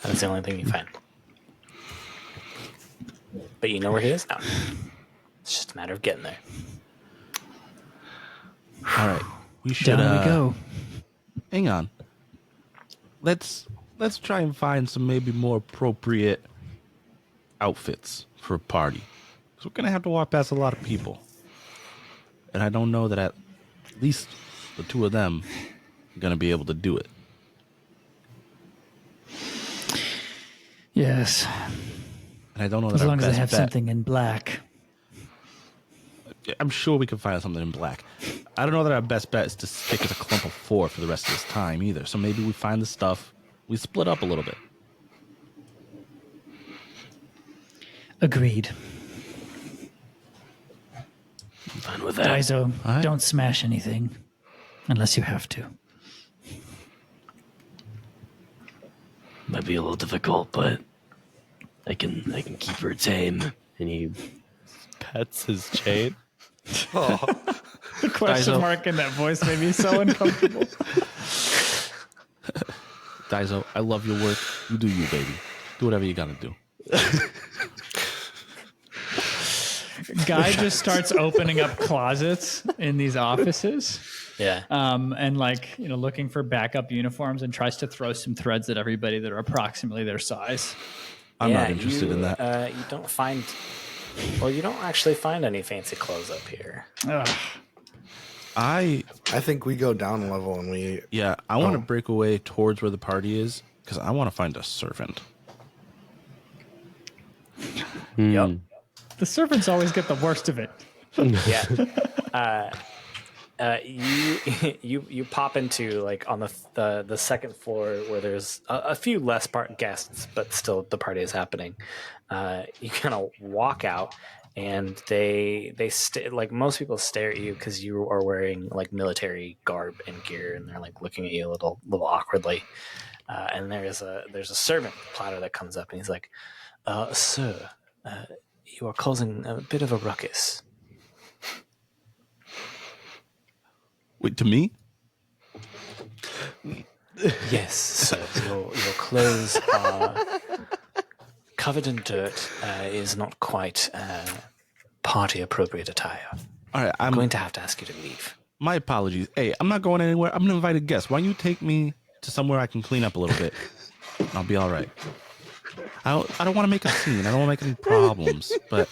That's the only thing you find. But you know where he is now. It's just a matter of getting there.
All right. We should
Down we go.
hang on. Let's try and find some maybe more appropriate outfits for a party. Because we're gonna have to walk past a lot of people. And I don't know that at least the two of them are gonna be able to do it.
Yes,
And I don't know that
as
our
long as I
best
have
bet-
something in black.
I'm sure we can find something in black. I don't know that our best bet is to stick as a clump of four for the rest of this time either. So maybe we find the stuff, we split up a little bit.
Agreed.
I'm fine with that.
Daizo,
All right.
don't smash anything unless you have to.
Might be a little difficult, but I can keep her tame. And he pets his chain.
The question
Daiso.
mark in that voice made me so uncomfortable.
Daizo, I love your work. You do you, baby. Do whatever you gotta do.
Guy just starts opening up closets in these offices.
Yeah.
And looking for backup uniforms and tries to throw some threads at everybody that are approximately their size.
I'm not interested in that.
You don't find... Well, you don't actually find any fancy clothes up here.
Ugh.
I
think we go down a level and we.
I want to break away towards where the party is because I want to find a servant.
Yep.
The servants always get the worst of it.
Yeah. You pop into like on the second floor where there's a few less guests, but still the party is happening. You kind of walk out, and they like most people stare at you because you are wearing like military garb and gear, and they're like looking at you a little awkwardly. And there's a servant platter that comes up, and he's like, "Sir, you are causing a bit of a ruckus."
Wait, to me?
Yes, sir. Your clothes are covered in dirt. Is not quite party appropriate attire.
All right,
I'm going to have to ask you to leave.
My apologies. Hey, I'm not going anywhere. I'm an invited guest. Why don't you take me to somewhere I can clean up a little bit? I'll be all right. I don't want to make a scene. I don't want to make any problems, but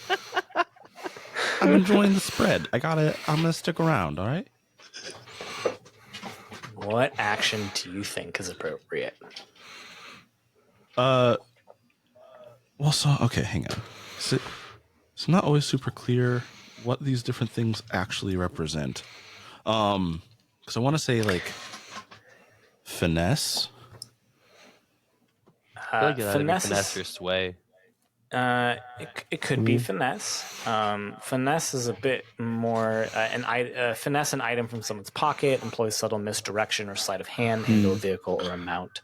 I'm enjoying the spread. I'm gonna stick around. All right.
What action do you think is appropriate?
Well, okay, hang on. It's not always super clear what these different things actually represent. Because I want to say like finesse.
I feel like it'd either be
finesse
finesse
is-
or sway.
It could be finesse. Finesse is a bit more finesse an item from someone's pocket, employs subtle misdirection or sleight of hand, handle a vehicle or a mount.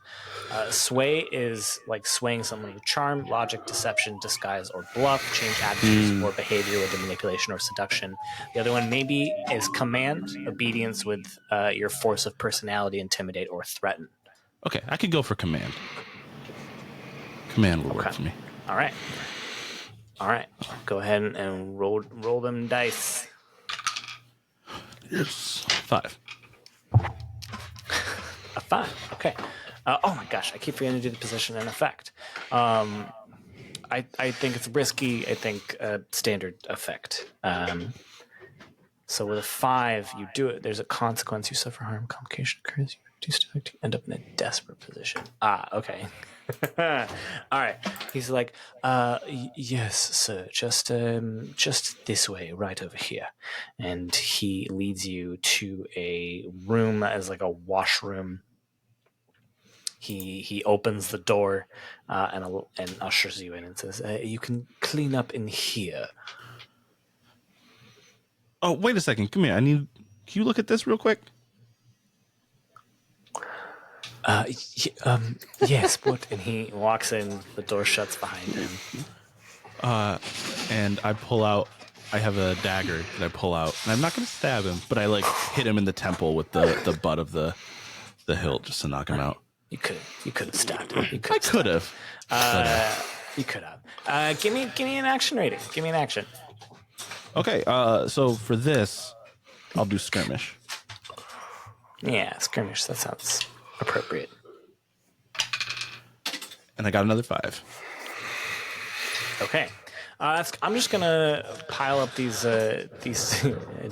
Sway is like swaying someone with charm, logic, deception, disguise, or bluff, change attitudes or behavior with manipulation or seduction. The other one maybe is command, obedience with your force of personality, intimidate or threaten.
Okay, I could go for command. Command will work
Okay.
for me.
All right. Go ahead and roll them dice.
Yes. 5.
A fine. Okay. Oh my gosh, I keep forgetting to do the position and effect. I think it's risky. I think standard effect. So with a 5, you do it. There's a consequence. You suffer harm. Complication occurs. You reduce to effect. You end up in a desperate position. Okay. All right. He's like, yes, sir. Just this way, right over here. And he leads you to a room that is like a washroom. He opens the door and ushers you in and says, "You can clean up in here."
Oh, wait a second. Come here. Can you look at this real quick?
Yes, what? And he walks in, the door shuts behind him.
And I pull out, I have a dagger that I pull out, and I'm not going to stab him, but I like hit him in the temple with the butt of the hilt just to knock him out.
You could have stabbed him.
I could have.
You could have. Give me an action rating. Give me an action.
Okay, so for this, I'll do skirmish.
Yeah, skirmish. That sounds appropriate.
And I got another 5.
Okay. I'm just gonna pile up these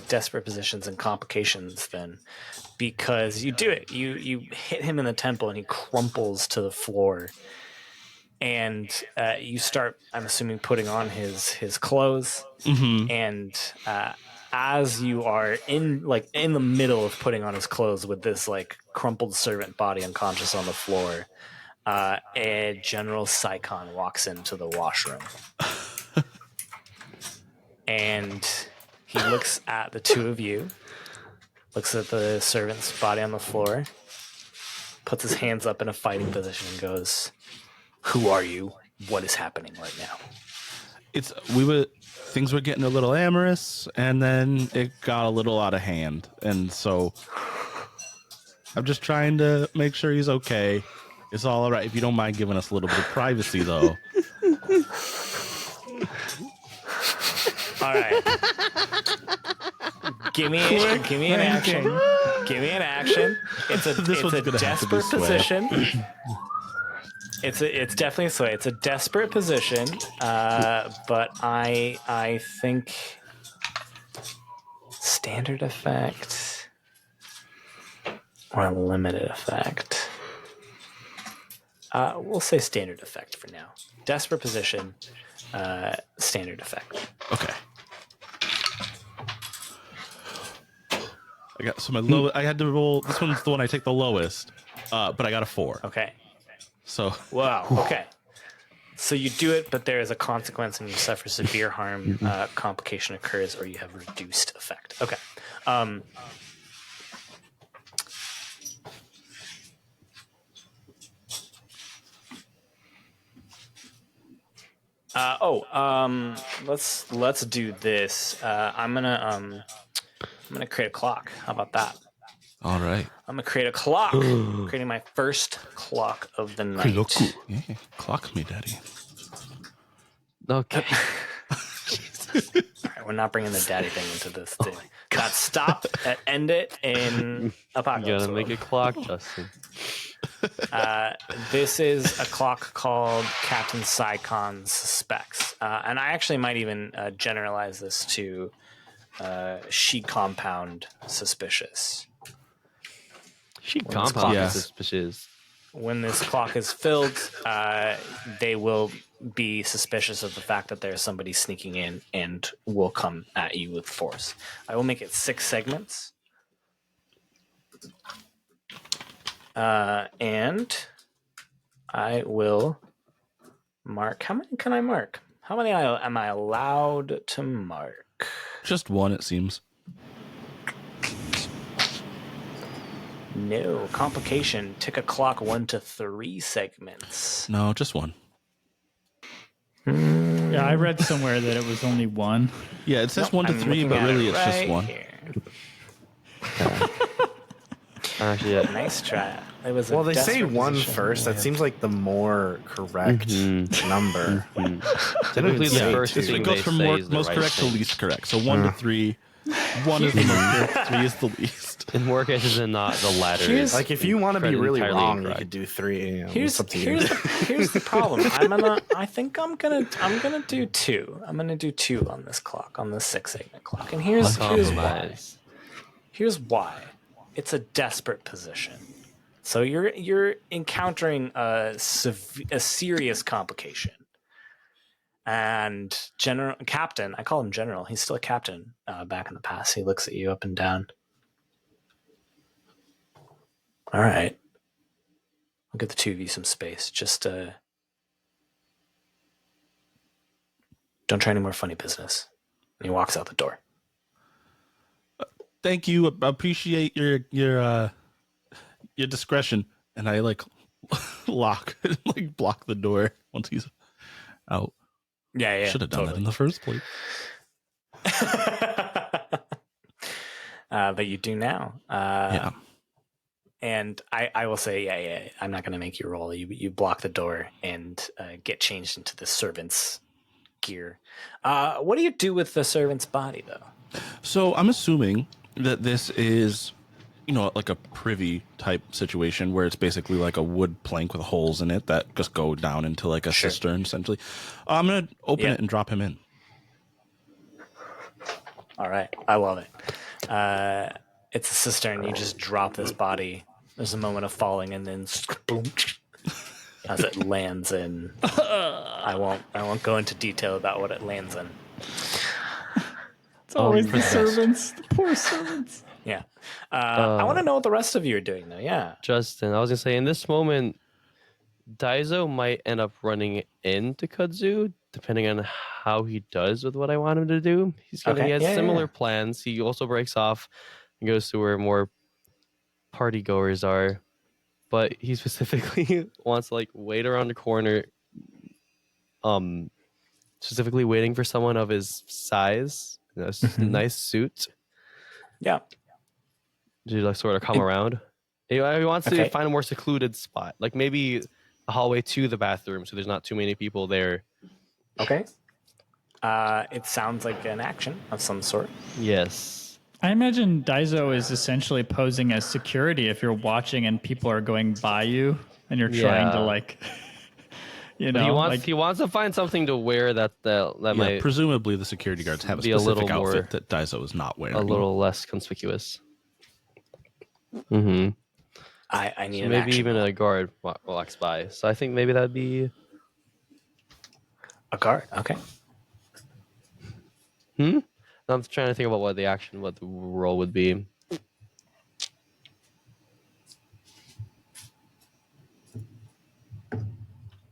desperate positions and complications then, because you do it. You hit him in the temple and he crumples to the floor, and you start, I'm assuming, putting on his clothes. Mm-hmm. And as you are in the middle of putting on his clothes with this like crumpled servant body unconscious on the floor, a General Saikon walks into the washroom. And he looks at the two of you, looks at the servant's body on the floor, puts his hands up in a fighting position and goes, "Who are you? What is happening right now?"
Things were getting a little amorous, and then it got a little out of hand. And so I'm just trying to make sure he's okay. It's all right. If you don't mind giving us a little bit of privacy, though.
All right. Give me an action. Give me an action. It's a desperate position. It's definitely so. It's a desperate position. But I think standard effect or a limited effect. We'll say standard effect for now. Desperate position, standard effect.
Okay. I had to roll. This one's the one I take the lowest, but I got a 4.
Okay.
So.
Wow. Okay. So you do it, but there is a consequence, and you suffer severe harm. Complication occurs, or you have reduced effect. Okay. Let's do this. I'm gonna create a clock. How about that?
All right.
I'm gonna create a clock. Creating my first clock of the night.
Yeah, clock me, daddy.
Okay.
All right, we're not bringing the daddy thing into this thing. God, stop. End it in Apocalypse.
You gotta make a clock, Justin.
This is a clock called Captain Saikon's Specs. And I actually might even generalize this to She Compound Suspicious.
She Compound Suspicious.
When this clock is filled, they will be suspicious of the fact that there's somebody sneaking in and will come at you with force. I will make it 6 segments. And I will mark. How many can I mark? How many am I allowed to mark?
Just 1, it seems.
No. Complication. Tick a clock 1 to 3 segments.
No, just 1.
Yeah, I read somewhere that it was only 1.
Yeah, it says 1 to 3, but really it's just 1.
Yeah.
Nice try. It was
Well, they say 1
position.
first. That seems like the more correct number.
Typically, the first
It
thing
goes
they
from
say is the
most
right
correct to
thing.
least correct. So 1 to 3 1 is the most, 3 is the least.
In more cases than not, the latter.
Here's-
is
Like if you want to be really
entirely
wrong, you
incorrect.
could do 3 a.m.
Here's
It's up to you.
here's the problem. I think I'm gonna do 2. I'm gonna do 2 on this clock, on the 6 a.m. clock. And here's why.
Compromise.
Here's why. It's a desperate position. So you're encountering a serious complication. And Captain, I call him General. He's still a captain back in the past. He looks at you up and down. All right. I'll give the 2 of you some space. Just don't try any more funny business. And he walks out the door.
Thank you. I appreciate your discretion. And I like block the door once he's out.
Yeah.
Should have done that in the first place.
But you do now.
Yeah.
And I will say, yeah. I'm not going to make you roll. You block the door and get changed into the servant's gear. What do you do with the servant's body, though?
So I'm assuming that this is, like a privy type situation where it's basically like a wood plank with holes in it that just go down into like a cistern, essentially. I'm going to open it and drop him in.
All right. I love it. It's a cistern. You just drop this body. There's a moment of falling and then boom, as it lands in. I won't go into detail about what it lands in.
It's always the servants, the poor servants.
Yeah. I want to know what the rest of you are doing, though. Yeah.
Justin, I was going to say, in this moment, Daizo might end up running into Kudzu, depending on how he does with what I want him to do. He has similar plans. He also breaks off and goes to where more party goers are. But he specifically wants to wait around the corner, specifically waiting for someone of his size, a nice suit.
Yeah.
To sort of come around. He wants to find a more secluded spot, like maybe a hallway to the bathroom, so there's not too many people there.
Okay. It sounds like an action of some sort.
Yes.
I imagine Daizo is essentially posing as security if you're watching and people are going by you and you're trying to
he wants to find something to wear that might
presumably the security guards have a
be a
specific
little
outfit
more-
that Daizo is not wearing.
a little less conspicuous. Mm-hmm.
I need
So
an
maybe
action.
even a guard walks by. So I think maybe that'd be.
A guard. Okay.
I'm trying to think about what the role would be.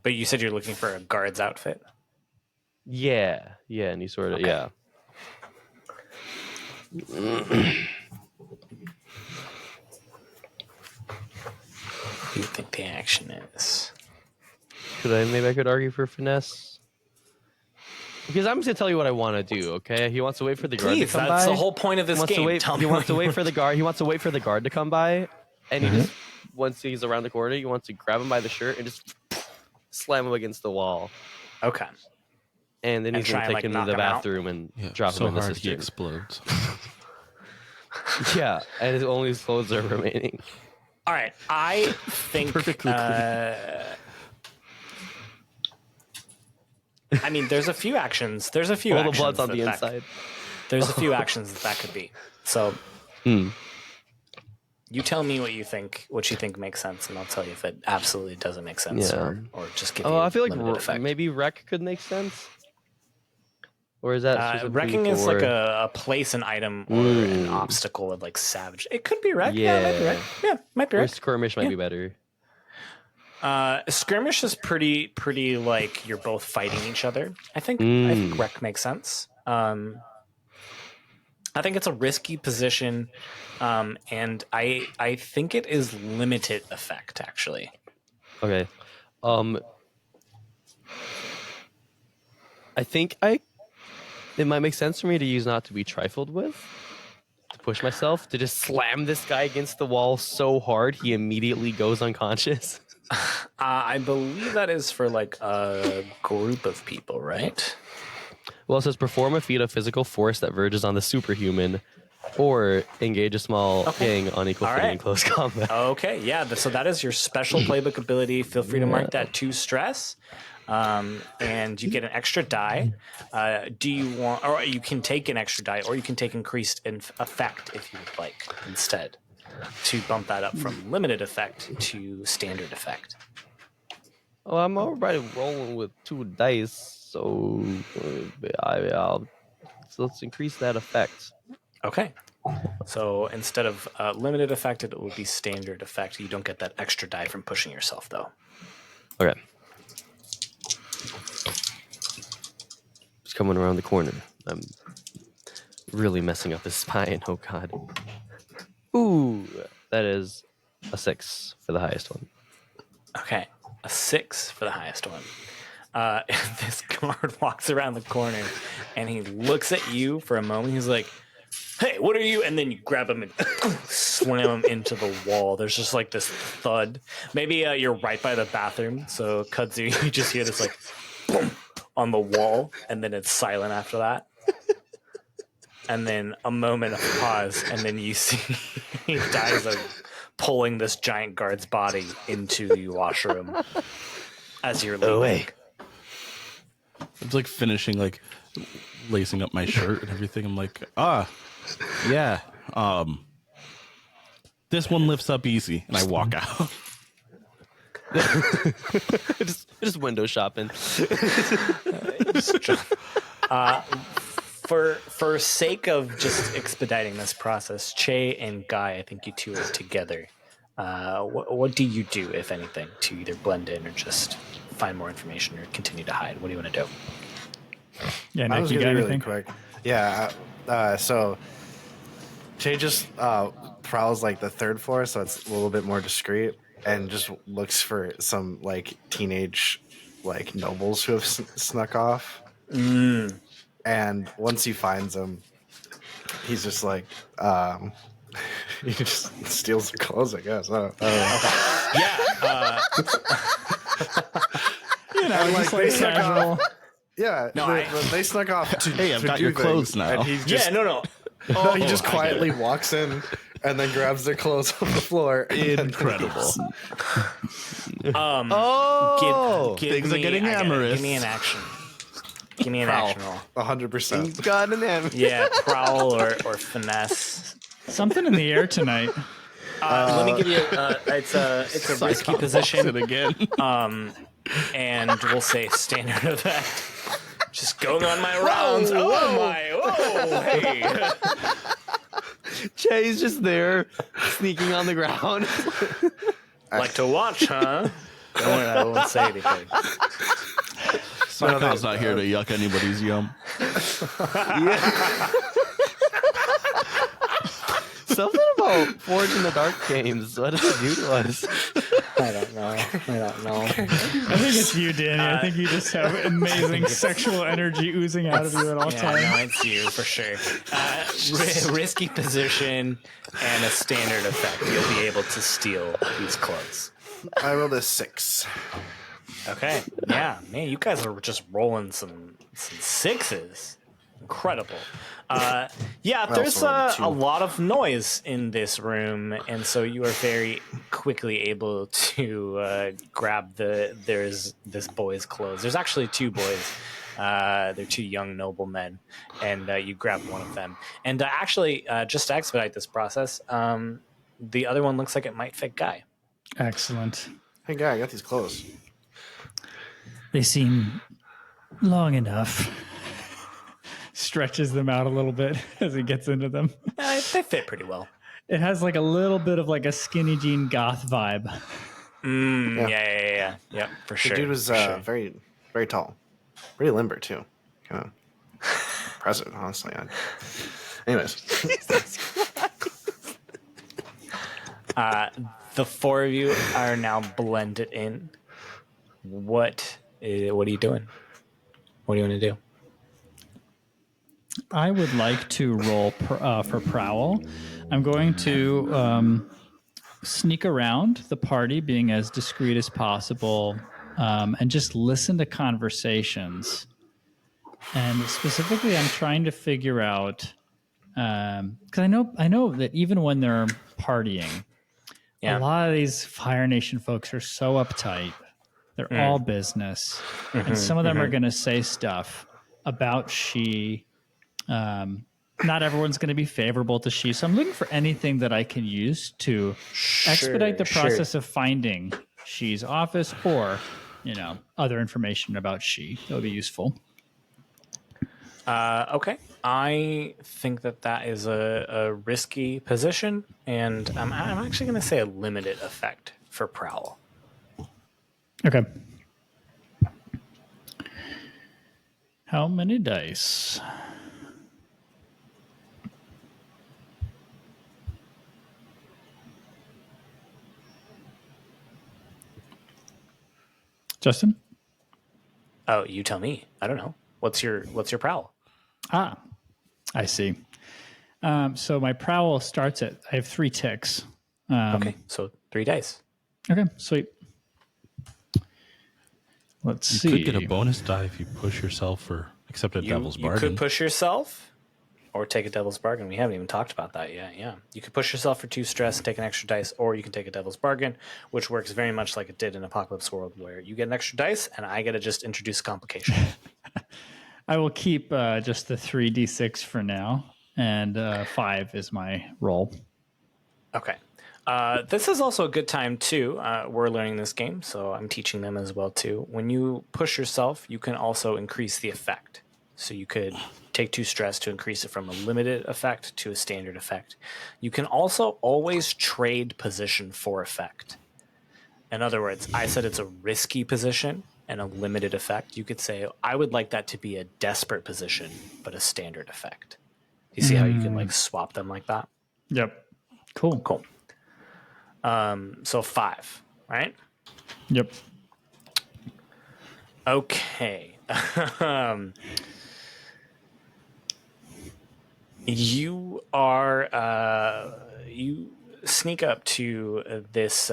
But you said you're looking for a guard's outfit.
Yeah, and he sort of
Okay. What do you think the action is?
Maybe I could argue for finesse. Because I'm just gonna tell you what I want to do. Okay, he wants to wait for the guard
Please,
to come
that's
by.
the whole point of this game.
He wants to wait for the guard. He wants to wait for the guard to come by, and he just once he's around the corner, he wants to grab him by the shirt and just slam him against the wall.
Okay.
And then
And
he's gonna
try and,
take him to
knock
the
him out?
bathroom and
Yeah,
drop
so
him in the
hard he
cistern.
explodes.
Yeah, and his only clothes are remaining.
All right. I think.
Perfectly
I mean, there's a few actions. There's a few
All the
actions
blood's on the
that
inside.
There's a few actions that could be. So you tell me what you think makes sense, and I'll tell you if it absolutely doesn't make sense,
Yeah.
or just give you
Oh, I feel
limited
like
effect.
maybe wreck could make sense. Or is that specifically
wrecking is like
for-
a place, an item, or an obstacle with savage. It could be wreck. Yeah, it might be wreck. Yeah, might be
or
wreck.
skirmish might be better.
Skirmish is pretty like you're both fighting each other. I think wreck makes sense. I think it's a risky position, and I think it is limited effect actually.
Okay. I think it might make sense for me to use not to be trifled with. To push myself, to just slam this guy against the wall so hard he immediately goes unconscious.
I believe that is for a group of people, right?
Well, it says perform a feat of physical force that verges on the superhuman. or engage a small gang on equal
All
footing
right.
in close combat.
Okay, yeah. So that is your special playbook ability. Feel free to mark that 2 stress. And you get an extra die. Do you want, or you can take an extra die, or you can take increased effect if you would like instead, to bump that up from limited effect to standard effect.
Oh, I'm already rolling with 2 dice, so let's increase that effect.
Okay. So instead of limited effect, it will be standard effect. You don't get that extra die from pushing yourself, though.
Okay. It's coming around the corner. I'm really messing up his spine. Oh, God. Ooh, that is a 6 for the highest one.
Okay. A 6 for the highest one. This guard walks around the corner, and he looks at you for a moment. He's like, "Hey, what are you?" And then you grab him and slam him into the wall. There's just like this thud. Maybe you're right by the bathroom, so Kudzu, you just hear this like boom on the wall, and then it's silent after that. And then a moment of pause, and then you see Daiza pulling this giant guard's body into the washroom as you're leaving.
Oh, wait.
I'm like finishing like lacing up my shirt and everything. I'm like, yeah. This one lifts up easy, and I walk out.
just window shopping.
For sake of just expediting this process, Che and Guy, I think you two are together. What do you do, if anything, to either blend in or just find more information or continue to hide? What do you want to do?
Yeah,
I
Nick,
was
you
gonna
got
be
anything?
really quick. Yeah. So Che just prowls like the 3rd floor, so it's a little bit more discreet, and just looks for some like teenage like nobles who have snuck off. And once he finds them, he's just like, he just steals the clothes, I guess. I don't know.
Yeah.
Just like
they snuck
casual.
off. Yeah,
No,
they snuck off to
Hey, I've
to
got
do
your clothes
things,
now.
And he's just,
No.
no, he just
I get
quietly
it.
walks in and then grabs their clothes off the floor.
Incredible.
Give
things are
me-
getting
I got it.
amorous.
Give me an action. Give me an action roll.
100%.
Got an M.
Yeah, prowl or finesse.
Something in the air tonight.
Let me give you. It's a risky position,
again.
and we'll say standard effect. Just going on my rounds. Whoa, hey.
Che's just there, sneaking on the ground.
Like to watch, huh? I won't say anything.
Cyclone's not here to yuck anybody's yum.
Something about Forge in the Dark games. What does it do to us?
I don't know.
I think it's you, Danny. I think you just have amazing sexual energy oozing out of you at all
Yeah,
times.
no, it's you for sure. Risky position and a standard effect. You'll be able to steal these clothes.
I rolled a 6.
Okay. Yeah, man, you guys are just rolling some 6s. Incredible. There's
also
a lot of noise in this room, and so you are very quickly able to grab there's this boy's clothes. There's actually 2 boys. They're 2 young noblemen, and you grab one of them. And actually, just to expedite this process, the other one looks like it might fit Guy.
Excellent.
Hey, guy, I got these clothes.
They seem long enough. Stretches them out a little bit as he gets into them.
They fit pretty well.
It has like a little bit of like a skinny jean goth vibe.
Yeah, for sure.
The dude was
for sure.
very, very tall. Pretty limber, too. Kind of impressive, honestly. Anyways.
The 4 of you are now blended in. What are you doing? What do you want to do?
I would like to roll for Prowl. I'm going to sneak around the party, being as discreet as possible, and just listen to conversations. And specifically, I'm trying to figure out because I know that even when they're partying, a lot of these Fire Nation folks are so uptight. They're all business, and some of them are going to say stuff about she. Not everyone's going to be favorable to she, so I'm looking for anything that I can use to expedite the process of finding she's office, or other information about she that would be useful.
Okay. I think that is a risky position, and I'm actually going to say a limited effect for Prowl.
Okay. How many dice? Justin?
Oh, you tell me. I don't know. What's your Prowl?
I see. So my Prowl starts at, I have 3 ticks.
Okay, so 3 dice.
Okay, sweet. Let's see.
You could get a bonus die if you push yourself or accept a devil's bargain.
You could push yourself or take a devil's bargain. We haven't even talked about that yet. Yeah. You could push yourself for 2 stress and take an extra dice, or you can take a devil's bargain, which works very much like it did in Apocalypse World, where you get an extra dice and I get to just introduce a complication.
I will keep just the 3d6 for now, and 5 is my roll.
Okay. This is also a good time, too. We're learning this game, so I'm teaching them as well, too. When you push yourself, you can also increase the effect. So you could take 2 stress to increase it from a limited effect to a standard effect. You can also always trade position for effect. In other words, I said it's a risky position and a limited effect. You could say, I would like that to be a desperate position, but a standard effect. You see how you can swap them like that?
Yep. Cool.
So 5, right?
Yep.
Okay. You are you sneak up to this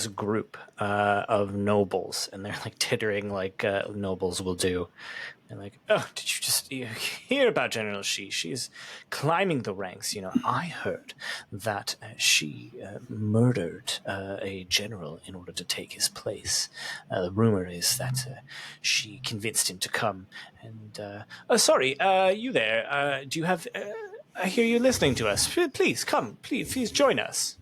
group of nobles, and they're like tittering like nobles will do. And like, oh, did you just hear about General Shi? She's climbing the ranks. I heard that she murdered a general in order to take his place. The rumor is that she convinced him to come. And sorry, you there? Do you have? I hear you listening to us. Please come. Please join us.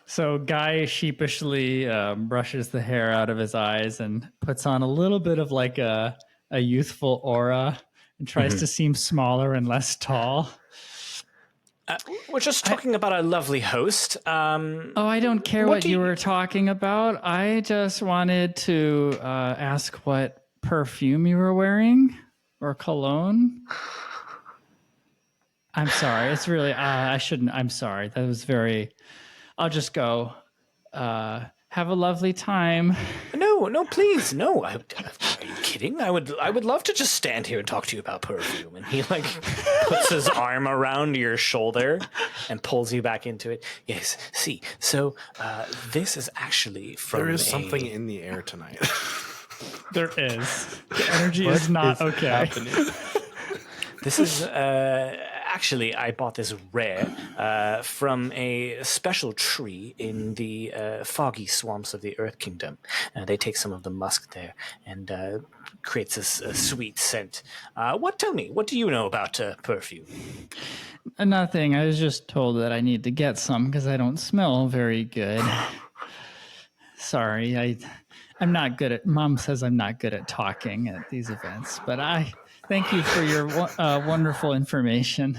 So Guy sheepishly brushes the hair out of his eyes and puts on a little bit of like a youthful aura and tries to seem smaller and less tall.
We're just talking about our lovely host.
I don't care what you were talking about. I just wanted to ask what perfume you were wearing or cologne. I'm sorry. It's really, I shouldn't. I'm sorry. That was very... I'll just go. Have a lovely time.
No, please, no. Are you kidding? I would love to just stand here and talk to you about perfume. And he puts his arm around your shoulder and pulls you back into it. Yes. See, so this is actually from.
There is something in the air tonight.
There is. The energy is not okay.
Happening?
This is actually, I bought this rare from a special tree in the foggy swamps of the Earth Kingdom. They take some of the musk there and creates this sweet scent. Tell me, what do you know about perfume?
Nothing. I was just told that I need to get some because I don't smell very good. Sorry, I'm not good at. Mom says I'm not good at talking at these events, but I thank you for your wonderful information.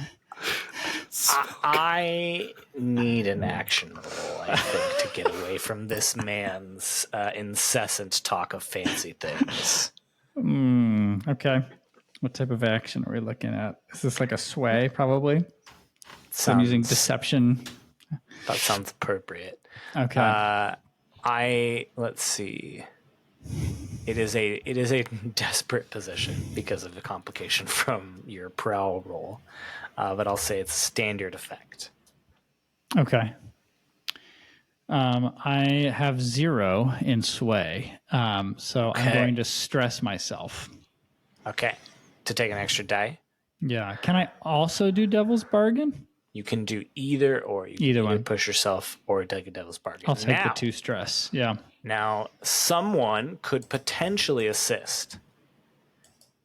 I need an action roll, I think, to get away from this man's incessant talk of fancy things.
Okay. What type of action are we looking at? Is this like a sway, probably? So I'm using deception.
That sounds appropriate.
Okay.
Let's see. It is a desperate position because of the complication from your prowl roll, but I'll say it's a standard effect.
Okay. I have 0 in sway, so I'm going to stress myself.
Okay. To take an extra die,
Yeah. Can I also do Devil's Bargain?
you can do either or. You can
Either one.
push yourself or take a devil's bargain.
I'll take the
Now-
2 stress. Yeah.
Now, someone could potentially assist.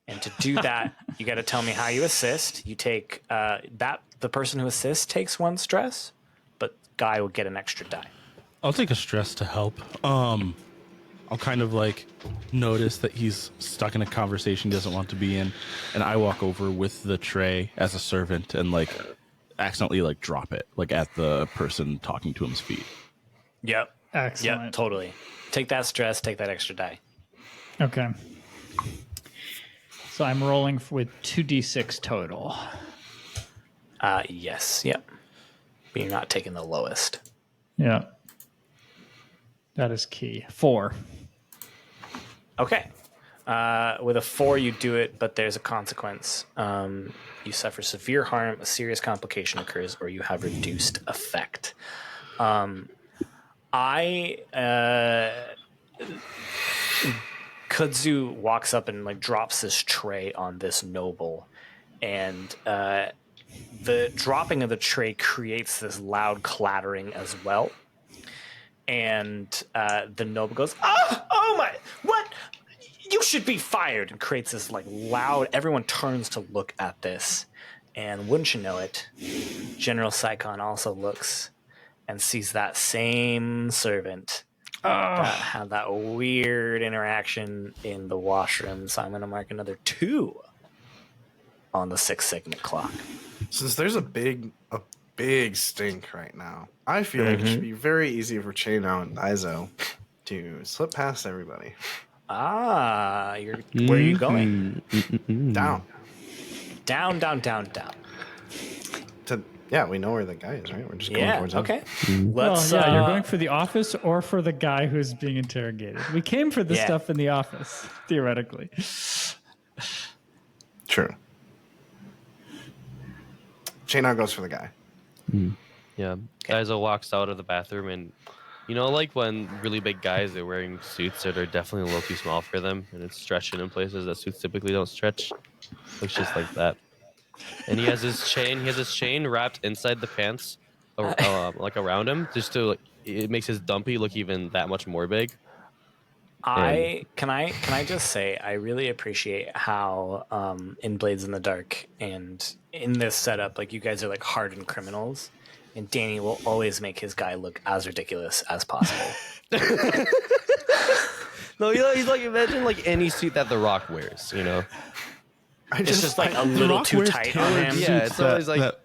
And to do that, you got to tell me how you assist. You take the person who assists takes 1 stress, but guy will get an extra die.
I'll take a stress to help. I'll kind of like notice that he's stuck in a conversation he doesn't want to be in, and I walk over with the tray as a servant and like accidentally like drop it like at the person talking to him's feet.
Yep.
Excellent.
Yep, totally. Take that stress, take that extra die.
Okay. So I'm rolling with 2d6 total.
Yes, yep. But you're not taking the lowest.
Yeah. That is key. 4.
Okay. With a 4, you do it, but there's a consequence. You suffer severe harm, a serious complication occurs, or you have reduced effect. Kudzu walks up and like drops this tray on this noble, and the dropping of the tray creates this loud clattering as well. And the noble goes, "Oh my! What? You should be fired!" and creates this like loud. Everyone turns to look at this, and wouldn't you know it, General Saikon also looks and sees that same servant that had that weird interaction in the washroom. So I'm going to mark another 2 on the 6 segment clock.
Since there's a big stink right now, I feel like it should be very easy for Chaenao and Daizo to slip past everybody.
Where are you going?
Down.
Down.
Yeah, we know where the guy is, right? We're just going towards him.
Okay.
Well,
Let's.
yeah, you're going for the office or for the guy who's being interrogated. We came for this stuff in the office, theoretically.
True. Chaenao goes for the guy.
Yeah. Daizo walks out of the bathroom, and you know, like when really big guys are wearing suits that are definitely a little too small for them, and it's stretching in places that suits typically don't stretch. Looks just like that. And he has his chain wrapped inside the pants, like around him, just to it makes his dumpy look even that much more big.
Can I just say I really appreciate how in Blades in the Dark and in this setup, like you guys are like hardened criminals, and Danny will always make his guy look as ridiculous as possible.
No, you know, he's like, imagine like any suit that The Rock wears, you know.
It's just like a little too tight on him.
Yeah, it's always like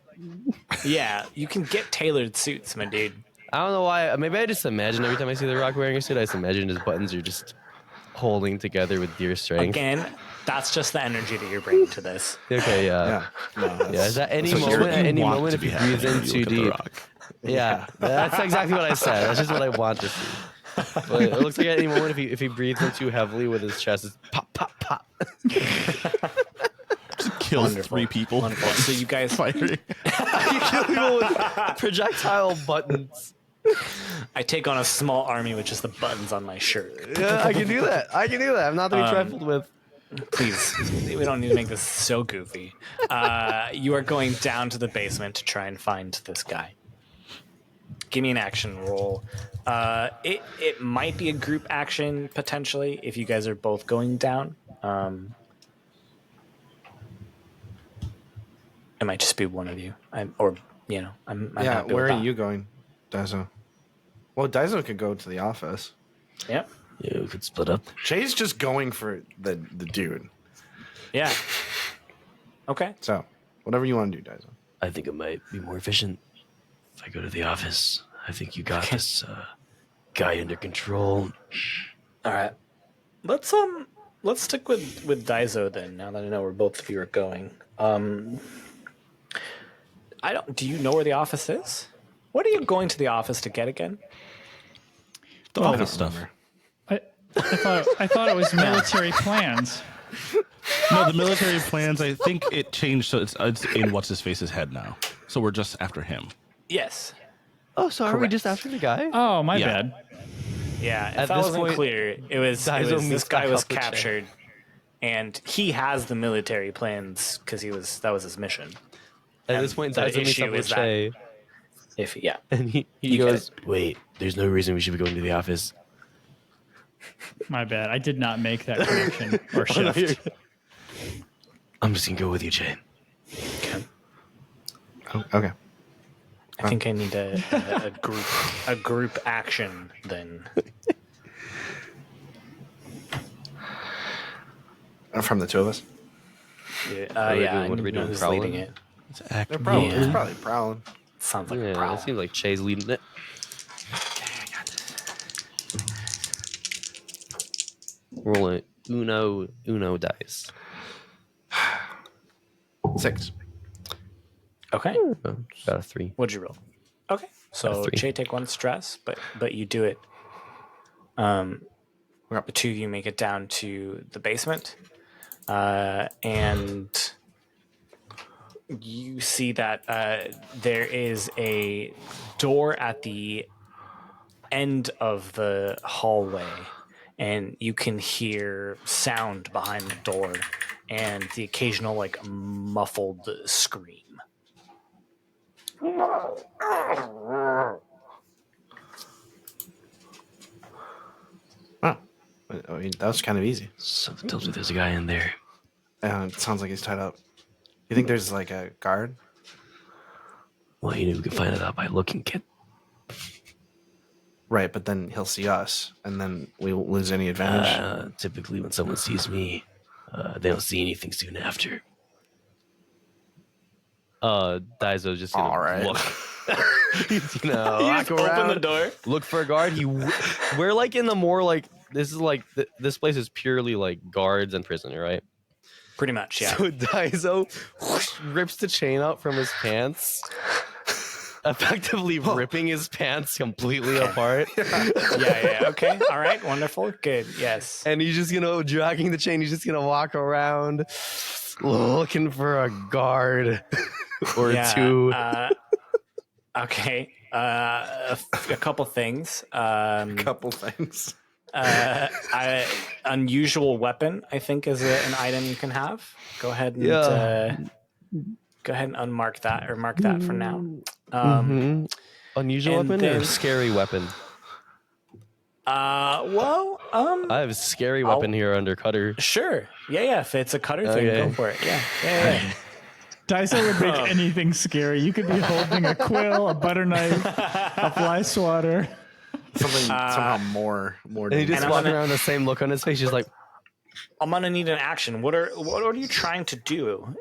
Yeah, you can get tailored suits, my dude.
I don't know why. Maybe I just imagine every time I see The Rock wearing a suit, I just imagine his buttons are just holding together with deer strength.
Again, that's just the energy that you're bringing to this.
Okay, yeah. Yeah, is at any moment if he breathes in too deep. Yeah, that's exactly what I said. That's just what I want to see. But it looks like at any moment if he breathes in too heavily with his chest, it's pop, pop, pop.
Just kills 3 people.
Wonderful. So you guys
Firing.
You kill people with projectile buttons.
I take on a small army with just the buttons on my shirt.
Yeah, I can do that. I'm not to be trifled with.
Please, we don't need to make this so goofy. You are going down to the basement to try and find this guy. Give me an action roll. It might be a group action potentially if you guys are both going down. It might just be one of you. I'm
Yeah,
happy
where
with
are
that.
you going, Daizo? Well, Daizo could go to the office.
Yep.
Yeah, we could split up.
Jay's just going for the dude.
Yeah. Okay.
So, whatever you want to do, Daizo.
I think it might be more efficient if I go to the office. I think you got this guy under control.
All right. Let's stick with Daizo then. Now that I know where both of you are going. Do you know where the office is? What are you going to the office to get again?
The office stuff.
I thought it was military plans.
No, the military plans, I think it changed, so it's in What's-His-Face's head now. So we're just after him.
Yes.
Oh, so are we just after the guy?
Oh, my
Yeah.
bad.
Yeah. If
At
that
this
wasn't
point,
clear, it was
Daizo
this
meets
guy
back
was
up with Jay.
captured. and he has the military plans because that was his mission.
At this point,
the
Daiso meets
issue
up with
is that-
Che, and he
You
goes,
Wait, there's no reason we should be going to the office.
My bad. I did not make that connection or shift.
I'm just gonna go with you, Che.
Oh, okay.
I think I need a group action then.
From the two of us.
Yeah,
what are we doing,
who's
prowling?
leading it?
It's act
They're probably,
Yeah.
It's probably prowling.
Sounds like a
yeah,
prowl.
it seems like Che's leading it. Rolling uno dice.
6.
Okay.
Oh, got a 3.
What'd you roll? Okay. So
three.
Che take 1 stress, but you do it. The two of you make it down to the basement, and you see that there is a door at the end of the hallway, and you can hear sound behind the door and the occasional like muffled scream.
Oh, I mean, that was kind of easy.
Something tells me there's a guy in there.
It sounds like he's tied up. You think there's like a guard?
Well, we can find it out by looking, kid.
Right, but then he'll see us, and then we won't lose any advantage.
Typically, when someone sees me, they don't see anything soon after.
Daiso's just gonna
All right.
look. Walk
Open
around,
the door.
look for a guard. We're like in the more like this is like this place is purely like guards and prisoner, right?
Pretty much, yeah.
So Daiso rips the chain out from his pants, effectively ripping his pants completely apart.
yeah. Okay. All right. Wonderful. Good. Yes.
And he's just dragging the chain. He's just gonna walk around looking for a guard or two.
Okay. A couple things.
Couple things.
Unusual weapon, I think, is an item you can have. Go ahead and unmark that or mark that for now.
Unusual
and
weapon
then-
or scary weapon?
I
I have a scary weapon here under cutter.
sure. Yeah. If it's a cutter thing,
Okay.
go for it. Yeah.
Daiso would make anything scary. You could be holding a quill, a butter knife, a fly swatter.
Something somehow more.
And he just
And I'm
walking
gonna-
around with the same look on his face. He's like,
I'm gonna need an action. What are you trying to do?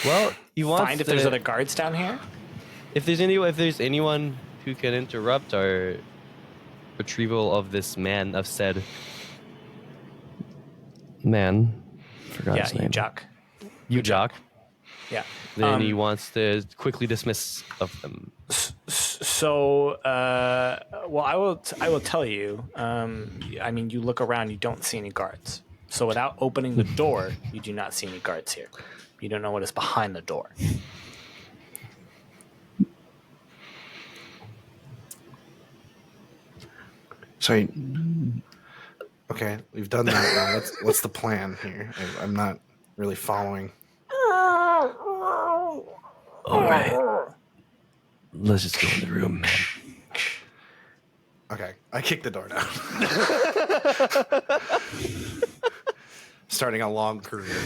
well, you want
Find if there's other guards down here?
if there's anyone who can interrupt our retrieval of this man of said man. Forgot
Yeah,
his
you
name.
jock.
Ujak.
Yeah.
Then he wants to quickly dismiss of them.
So, well, I will tell you. I mean, you look around, you don't see any guards. So, without opening the door, you do not see any guards here. You don't know what is behind the door.
So, okay, we've done that. Now. What's the plan here? I'm not really following.
All right. Let's just go in the room, man.
Okay, I kicked the door down. Starting a long career.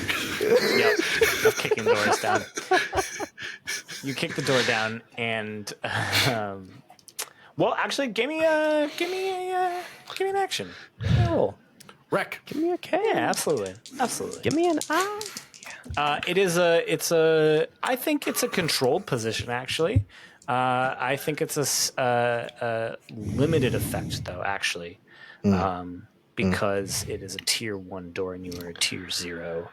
Yep, of kicking doors down. You kick the door down, and well, actually, give me an action. Give me a roll.
Wreck.
Give me a K.
Yeah, absolutely.
Give me an I.
I think it's a controlled position, actually. I think it's a limited effect, though, actually, because it is a tier 1 door and you are a tier 0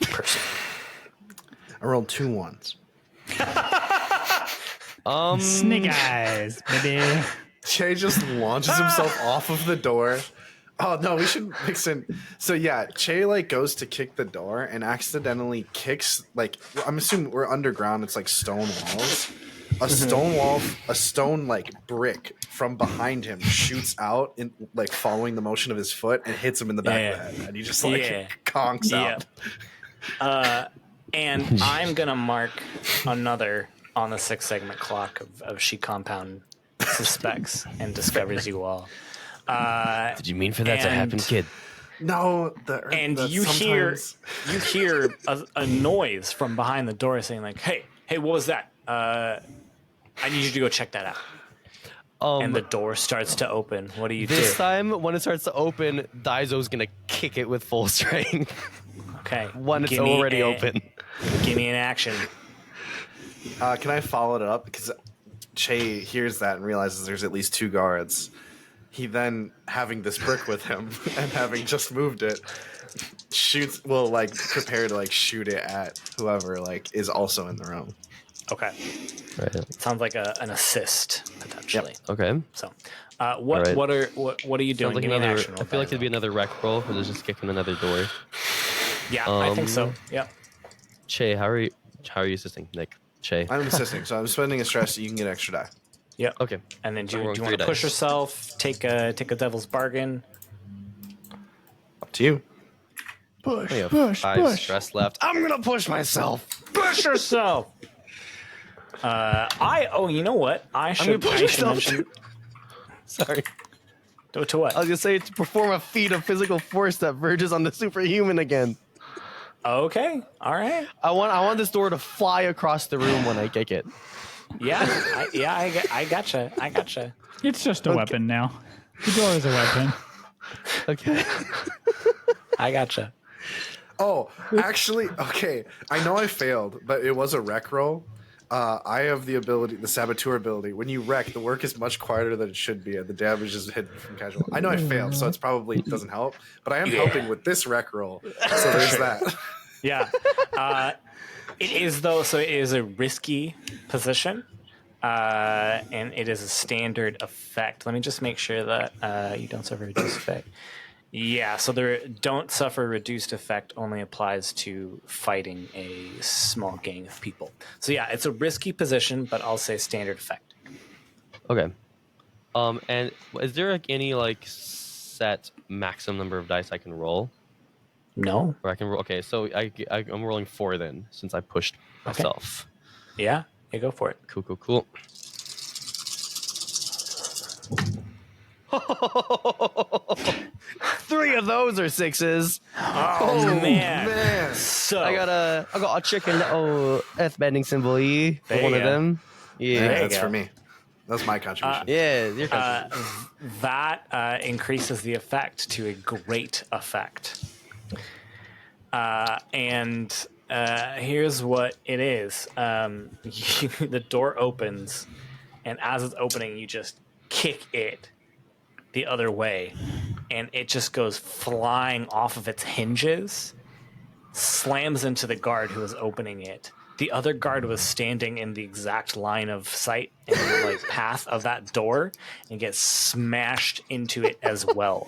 person.
I rolled 2 1s.
Snake eyes, baby.
Che just launches himself off of the door. Oh no, we should mix in. So yeah, Che like goes to kick the door and accidentally kicks I'm assuming we're underground. It's like stone walls. a stone wall, a stone like brick from behind him shoots out in like following the motion of his foot and hits him in the back of the head, and he just like conks out.
And I'm gonna mark another on the 6-segment clock of she compound suspects and discovers you all.
Did you mean for that to happen, kid?
No,
you hear a noise from behind the door saying like, "Hey, what was that? I need you to go check that out." And the door starts to open. What do you do?
This time, when it starts to open, Daizo's gonna kick it with full strength.
Okay.
When it's already open.
Give me an action.
Can I follow it up? Because Che hears that and realizes there's at least 2 guards. He then, having this brick with him and having just moved it, prepare to like shoot it at whoever like is also in the room.
Okay.
Right.
Sounds like an assist potentially.
Yep. Okay.
So, what are you doing?
Like
Give me an
another,
action roll,
I feel like it'd be
Daizo.
another rec roll, or there's just kicking another door.
Yeah, I think so. Yep.
Che, how are you assisting, Nick? Che.
I'm assisting, so I'm spending a stress so you can get extra die.
Yep.
Okay.
And then do
I'm
you
rolling
want to
3
push
dice.
yourself? Take a devil's bargain.
Up to you.
Push,
I have
push,
5
push.
stress left. I'm gonna push myself.
Push yourself. You know what? I should
push myself
mention.
Sorry.
To what?
I was gonna say to perform a feat of physical force that verges on the superhuman again.
Okay. All right.
I want this door to fly across the room when I kick it.
Yeah. I gotcha.
It's just a weapon now. The door is a weapon.
Okay.
I gotcha.
Oh, actually, okay. I know I failed, but it was a rec roll. I have the ability, the saboteur ability. When you wreck, the work is much quieter than it should be, and the damage is hidden from casual. I know I failed, so it's probably doesn't help, but I am helping with this rec roll. So there's that.
Yeah. It is though. So it is a risky position, and it is a standard effect. Let me just make sure that you don't suffer reduced effect. Yeah, so the don't suffer reduced effect only applies to fighting a small gang of people. So yeah, it's a risky position, but I'll say standard effect.
Okay. And is there like any like set maximum number of dice I can roll?
No?
Or I can roll. Okay, so I'm rolling 4 then, since I pushed myself.
Yeah, go for it.
Cool. Three of those are 6s.
Oh man. So
I got a chicken earthbending symbol E for
There
one
you
of
go.
them. Yeah.
That's
go.
for me. That's my contribution.
Yeah, your country.
that increases the effect to a great effect. And here's what it is. The door opens, and as it's opening, you just kick it the other way, and it just goes flying off of its hinges, slams into the guard who is opening it. The other guard was standing in the exact line of sight and like path of that door, and gets smashed into it as well.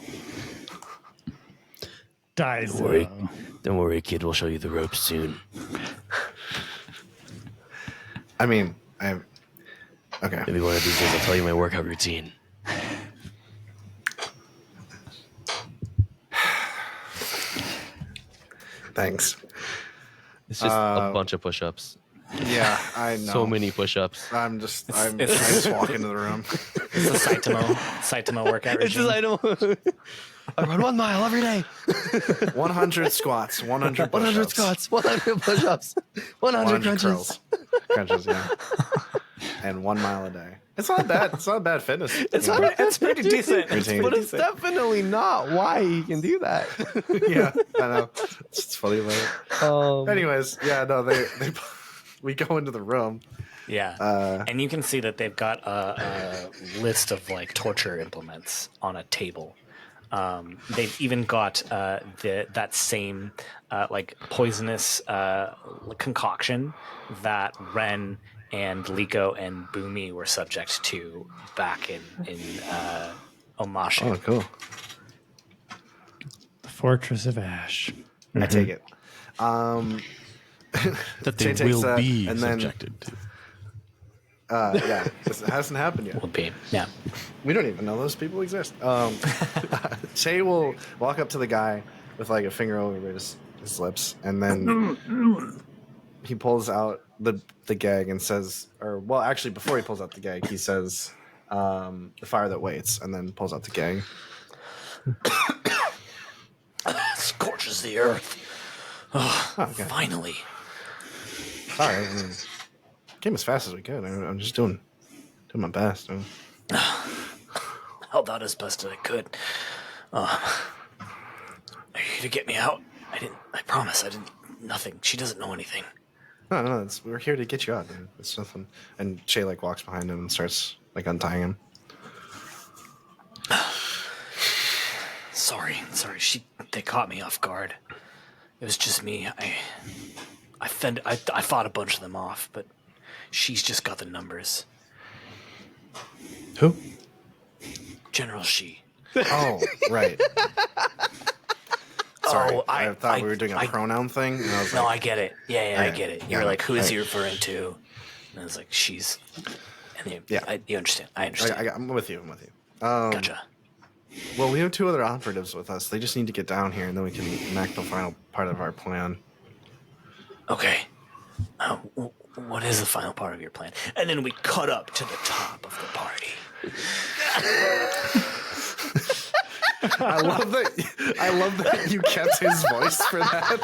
Daizo.
Don't worry, kid. We'll show you the ropes soon.
I mean, okay.
Maybe one of these days I'll tell you my workout routine.
Thanks.
It's just a bunch of push-ups.
Yeah, I know.
So many push-ups.
I just walk into the room.
It's a Saitama workout
It's
regime.
just I run 1 mile every day.
100 squats, 100 push-ups.
100 squats, 100 push-ups, 100 crunches.
Crunches, yeah. And 1 mile a day. It's not bad. It's not bad fitness.
It's pretty decent.
Routine.
But it's definitely not why you can do that.
Yeah, I know. It's funny, but anyways, yeah, no, we go into the room.
Yeah, and you can see that they've got a list of like torture implements on a table. They've even got that same like poisonous concoction that Ren and Liko and Boomy were subject to back in Omashu.
Oh, cool.
The Fortress of Ash.
I take it.
That they
Che takes
will
that,
be
and then-
subjected to.
Yeah, this hasn't happened yet.
Will be. Yeah.
We don't even know those people exist. Che will walk up to the guy with like a finger over his lips, and then he pulls out the gag and says, actually, before he pulls out the gag, he says, "The fire that waits," and then pulls out the gag.
Scorches the earth. Oh,
okay.
Finally.
Sorry, I mean, came as fast as we could. I'm just doing my best.
Held out as best as I could. Are you here to get me out? I promise, I didn't. Nothing. She doesn't know anything.
No, we're here to get you out, dude. It's nothing. And Che like walks behind him and starts like untying him.
Sorry. They caught me off guard. It was just me. I fought a bunch of them off, but she's just got the numbers.
Who?
General Shi.
Oh, right. Sorry,
Oh,
I thought we were doing a pronoun thing. And I was
No,
like,
I get it. Yeah, I get it. You're like, who is
I-
he referring to? And I was like, she's. And you understand. I understand.
I'm with you.
Gotcha.
Well, we have 2 other operatives with us. They just need to get down here, and then we can enact the final part of our plan.
Okay. What is the final part of your plan? And then we cut up to the top of the party.
I love that you kept his voice for that.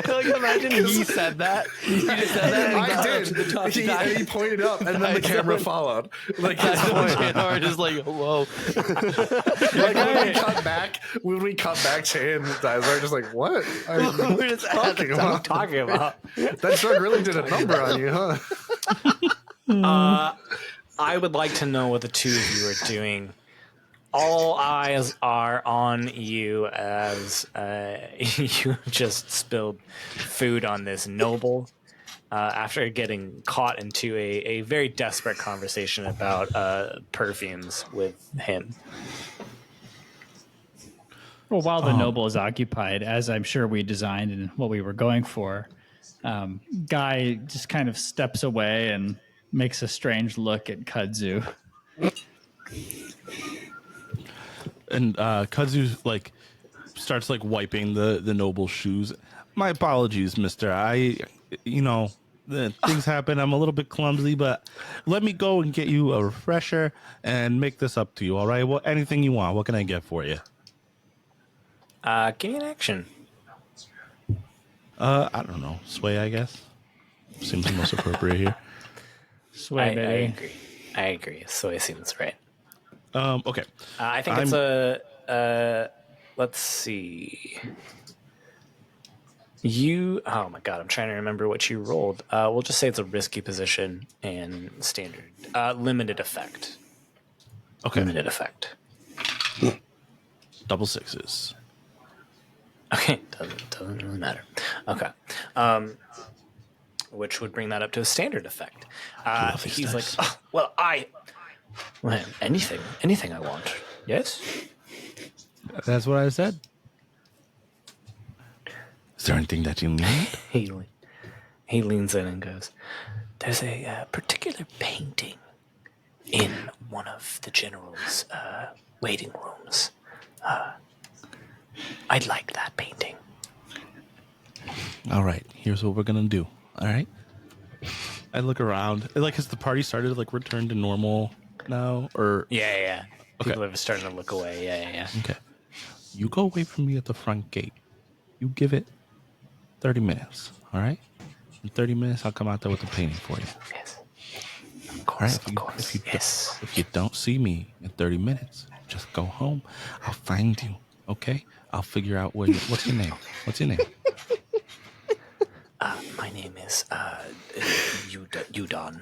Like, imagine he said that. He just said that.
I did. And he pointed up, and then the camera followed. Like his point.
Chaenao just like, whoa.
Like when we cut back, Che and Dizer are just like, what are you
We're just
talking about?
Talking about.
That drug really did a number on you, huh?
I would like to know what the 2 of you are doing. All eyes are on you as you just spilled food on this noble after getting caught into a very desperate conversation about perfumes with him.
Well, while the noble is occupied, as I'm sure we designed and what we were going for, Guy just kind of steps away and makes a strange look at Kudzu.
And Kudzu like starts like wiping the noble's shoes. My apologies, mister. Things happen. I'm a little bit clumsy, but let me go and get you a refresher and make this up to you, all right? Well, anything you want. What can I get for you?
Give me an action.
I don't know. Sway, I guess. Seems the most appropriate here.
Sway,
I
baby.
agree. I agree. So it seems right.
Okay.
I think it's let's see. Oh my god, I'm trying to remember what you rolled. We'll just say it's a risky position and standard. Limited effect.
Okay.
Limited effect.
Double sixes.
Okay, doesn't really matter. Okay. Which would bring that up to a standard effect. He's like, anything I want. Yes?
That's what I said. Is there anything that you need?
He leans in and goes, there's a particular painting in one of the general's waiting rooms. I'd like that painting.
All right. Here's what we're going to do. All right. I look around. Like, has the party started to like return to normal now? Or
Yeah.
Okay.
People are starting to look away. Yeah.
okay. You go away from me at the front gate. You give it 30 minutes. All right. In 30 minutes, I'll come out there with the painting for you.
Yes.
All right.
Of course. Yes.
If you don't see me in 30 minutes, just go home. I'll find you. Okay. I'll figure out what's your name. What's your name?
My name is Udon.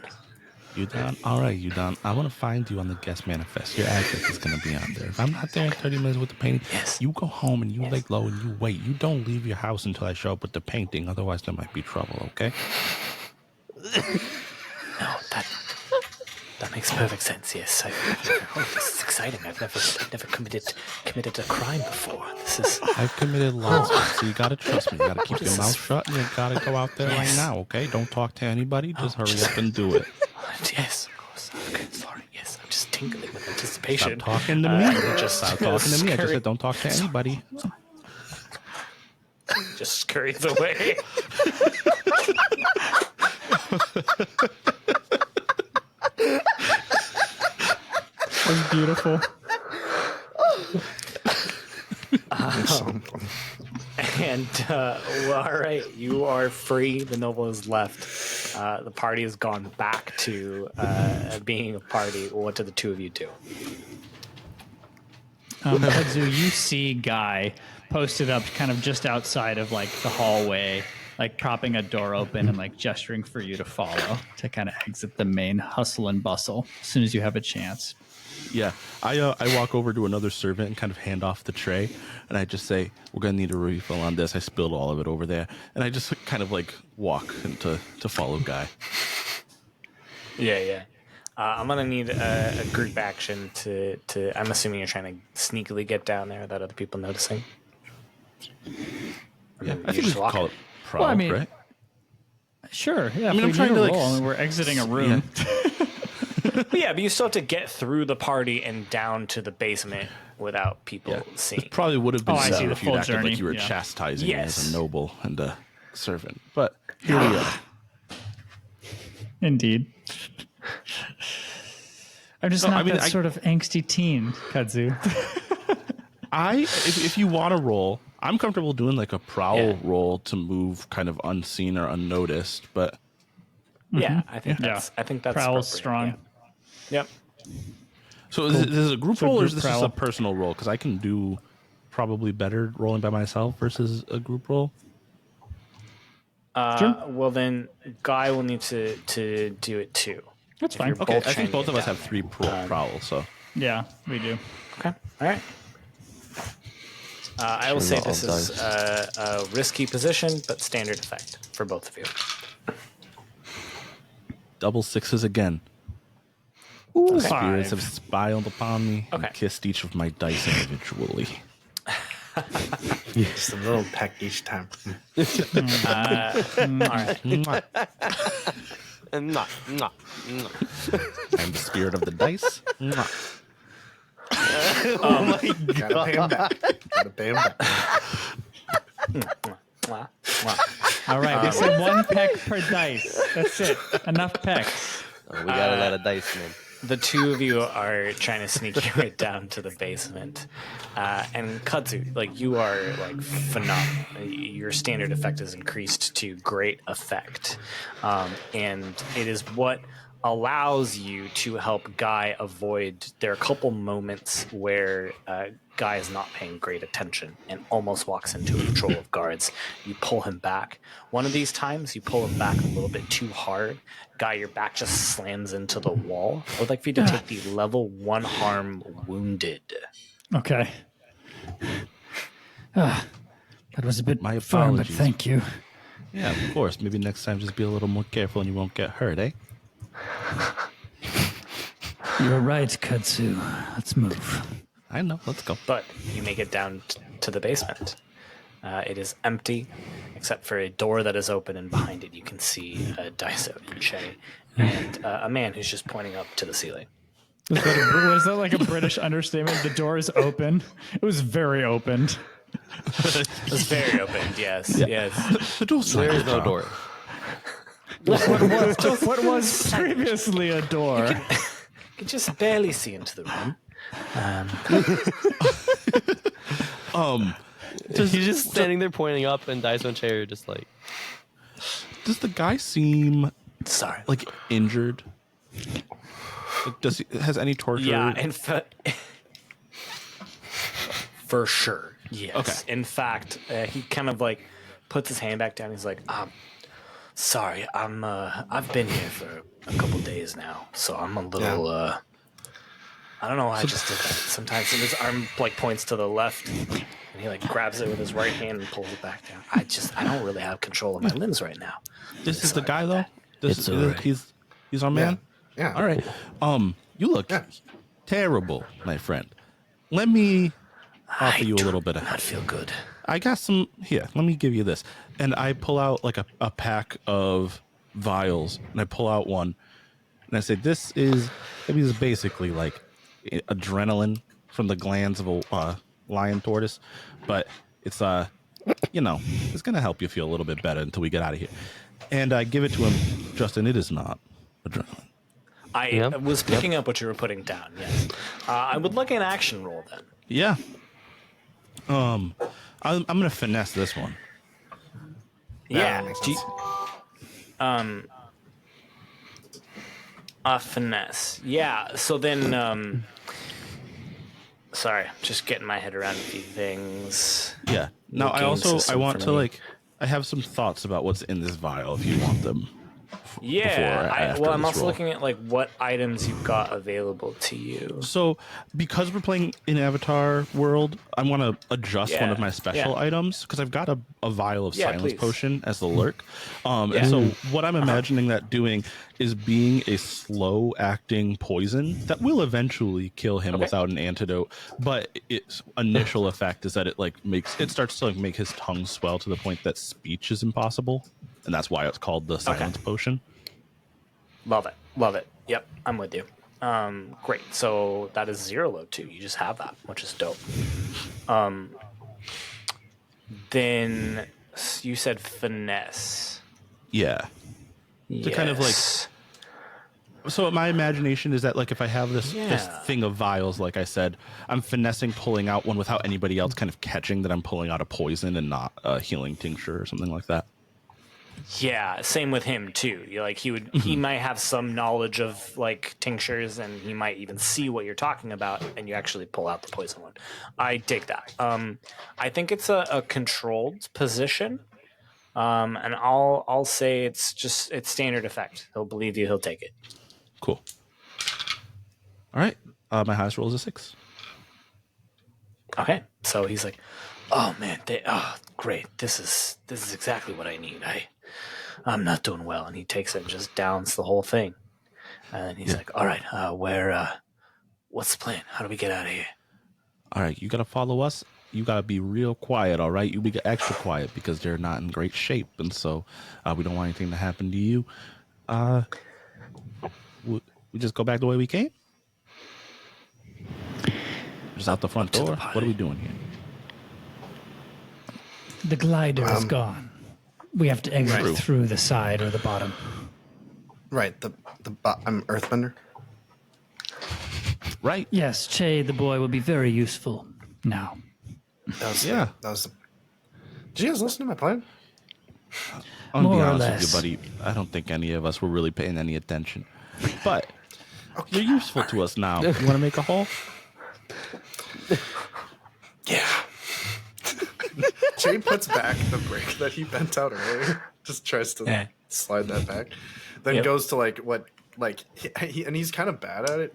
Udon? All right, Udon. I want to find you on the guest manifest. Your address is going to be on there. If I'm not there in 30 minutes with the painting,
Yes.
you go home and you lay low and you wait. You don't leave your house until I show up with the painting. Otherwise, there might be trouble, okay?
No, that makes perfect sense. Yes, this is exciting. I've never committed a crime before. This is.
I've committed lots, so you got to trust me. You got to keep your mouth shut and you got to go out there right now, okay? Don't talk to anybody. Just hurry up and do it.
Yes, of course. Okay, sorry. Yes, I'm just tingling with anticipation.
Stop talking to me.
Just
Stop talking to me. I just said don't talk to anybody.
Just scurries away.
That's beautiful.
And well, all right, you are free. The noble is left. The party has gone back to being a party. What do the two of you do?
Kudzu, you see Guy posted up kind of just outside of like the hallway, like propping a door open and like gesturing for you to follow to kind of exit the main hustle and bustle as soon as you have a chance.
Yeah, I walk over to another servant and kind of hand off the tray, and I just say, "We're gonna need a refill on this. I spilled all of it over there," and I just kind of like walk to follow Guy.
Yeah. I'm gonna need a group action to. I'm assuming you're trying to sneakily get down there without other people noticing.
Yeah,
You
I think we
just
should
walk
call
it.
it prowl,
Well, I mean,
right?
Sure. Yeah.
I mean, I'm trying to like.
we're exiting a room.
But yeah, but you still have to get through the party and down to the basement without people seeing.
It probably would have been
Oh, I see,
better
the
if you'd
full
acted
journey,
like you were
yeah.
chastising me
Yes.
as a noble and a servant. But here we are.
Indeed. I'm just
No,
not
I mean,
that sort of angsty teen, Kudzu.
If you want to roll, I'm comfortable doing like a prowl
Yeah.
roll to move kind of unseen or unnoticed. But
Yeah, I think
Yeah.
that's. I think that's
Prowl's
appropriate,
strong.
yeah. Yep.
so is this a group
So
roll or
group
is this just
prowl.
a personal roll? Because I can do probably better rolling by myself versus a group roll.
Well, then Guy will need to do it too.
That's
If
fine.
you're
Okay,
both
I
trying
think
to
both
get
of us
down
have three prowls. So
Yeah, we do.
Okay. All right. I will
Sure,
say
not
this
all
is a risky position, but standard effect for both of you.
double sixes again.
Ooh,
Spirits
five.
have smiled upon me and
Okay.
kissed each of my dice individually.
Just a little peck each time.
All right.
Mwah.
Not.
I'm the spirit of the dice. Mwah.
Gotta pay him back. Gotta pay him back.
Mwah, mwah.
All right, we said one peck per dice. That's it. Enough pecks.
Oh, we got a lot of dice, man.
The two of you are trying to sneak your way down to the basement, and Kudzu, like you are like phenomenal. Your standard effect is increased to great effect, and it is what allows you to help Guy avoid. There are a couple moments where Guy is not paying great attention and almost walks into a patrol of guards. You pull him back. One of these times, you pull him back a little bit too hard. Guy, your back just slams into the wall. I would like for you to take the level 1 harm wounded.
Okay. That was a bit
My
firm, but
apologies.
thank you.
Yeah, of course. Maybe next time just be a little more careful and you won't get hurt, eh?
You're right, Kudzu. Let's move.
I know. Let's go.
But you make it down to the basement. It is empty, except for a door that is open, and behind it you can see Daiso and Che, and a man who's just pointing up to the ceiling.
Was that like a British understatement? The door is open. It was very opened.
It's very open, yes, yes.
The door's
There
right
is no
there.
door.
What was previously a door?
You can just barely see into the room.
He's just standing there pointing up, and Daiso and Che are just like,
Does the guy seem
Sorry.
like injured? Like, has any torture?
Yeah, in fact, for sure, yes.
Okay.
In fact, he kind of like puts his hand back down. He's like, sorry, I've been here for a couple days now, so I'm a little, I don't know why I just did that. Sometimes his arm like points to the left, and he like grabs it with his right hand and pulls it back down. I don't really have control of my limbs right now.
This is the guy though.
It's all right.
He's our man.
Yeah.
All right. You look terrible, my friend. Let me offer you a little bit of
Not
help.
feel good.
I got some here. Let me give you this. And I pull out like a pack of vials, and I pull out one, And I say, this is basically like adrenaline from the glands of a lion tortoise, but it's it's gonna help you feel a little bit better until we get out of here. And I give it to him. Justin, it is not adrenaline.
I was picking up what you were putting down. Yes, I would like an action roll then.
Yeah. I'm gonna finesse this one.
Yeah.
makes
Do you-
sense.
Finesse. Yeah. So then, sorry, just getting my head around a few things.
Yeah. Now
The game
I
system
want
for
to
me.
I have some thoughts about what's in this vial if you want them.
Yeah.
after
I'm
this
also
roll.
looking at like what items you've got available to you.
So, because we're playing in Avatar world, I want to adjust one
Yeah,
of my special
yeah.
items because I've got a vial of
Yeah,
silence
please.
potion as the lurk.
Yeah.
And so, what I'm imagining that doing is being a slow acting poison that will eventually kill him without an antidote. But its initial effect is that it starts to make his tongue swell to the point that speech is impossible, and that's why it's called the silence potion.
Love it. Yep, I'm with you. Great. So that is 0 load too. You just have that, which is dope. Then you said finesse.
Yeah. To kind of,
Yes.
So my imagination is that if I have this thing of vials, like I said, I'm finessing pulling out one without anybody else kind of catching that I'm pulling out a poison and not a healing tincture or something like that.
Yeah, same with him too. He might have some knowledge of tinctures, and he might even see what you're talking about, and you actually pull out the poison one. I dig that. I think it's a controlled position, and I'll say it's standard effect. He'll believe you. He'll take it.
Cool. All right. My highest roll is a 6.
Okay, so he's like, "Oh man, great! This is exactly what I need. I'm not doing well," and he takes it and just downs the whole thing. And he's like, "All right, what's the plan? How do we get out of here?"
All right. You got to follow us. You got to be real quiet. All right. You be extra quiet because they're not in great shape. And so we don't want anything to happen to you. We just go back the way we came? Just out the front
to the
door?
party.
What are we doing here?
The glider is gone. We have to exit through the side or the bottom.
Right. I'm earthbender.
Right.
Yes, Che, the boy, will be very useful now.
That was. Did you guys listen to my plan?
I'm gonna be
More or
honest with
less.
you, buddy. I don't think any of us were really paying any attention. But you're useful to us now. You want to make a haul?
Yeah. Jay puts back the brick that he bent out earlier. Just tries to slide that back. Then goes to he's kind of bad at it.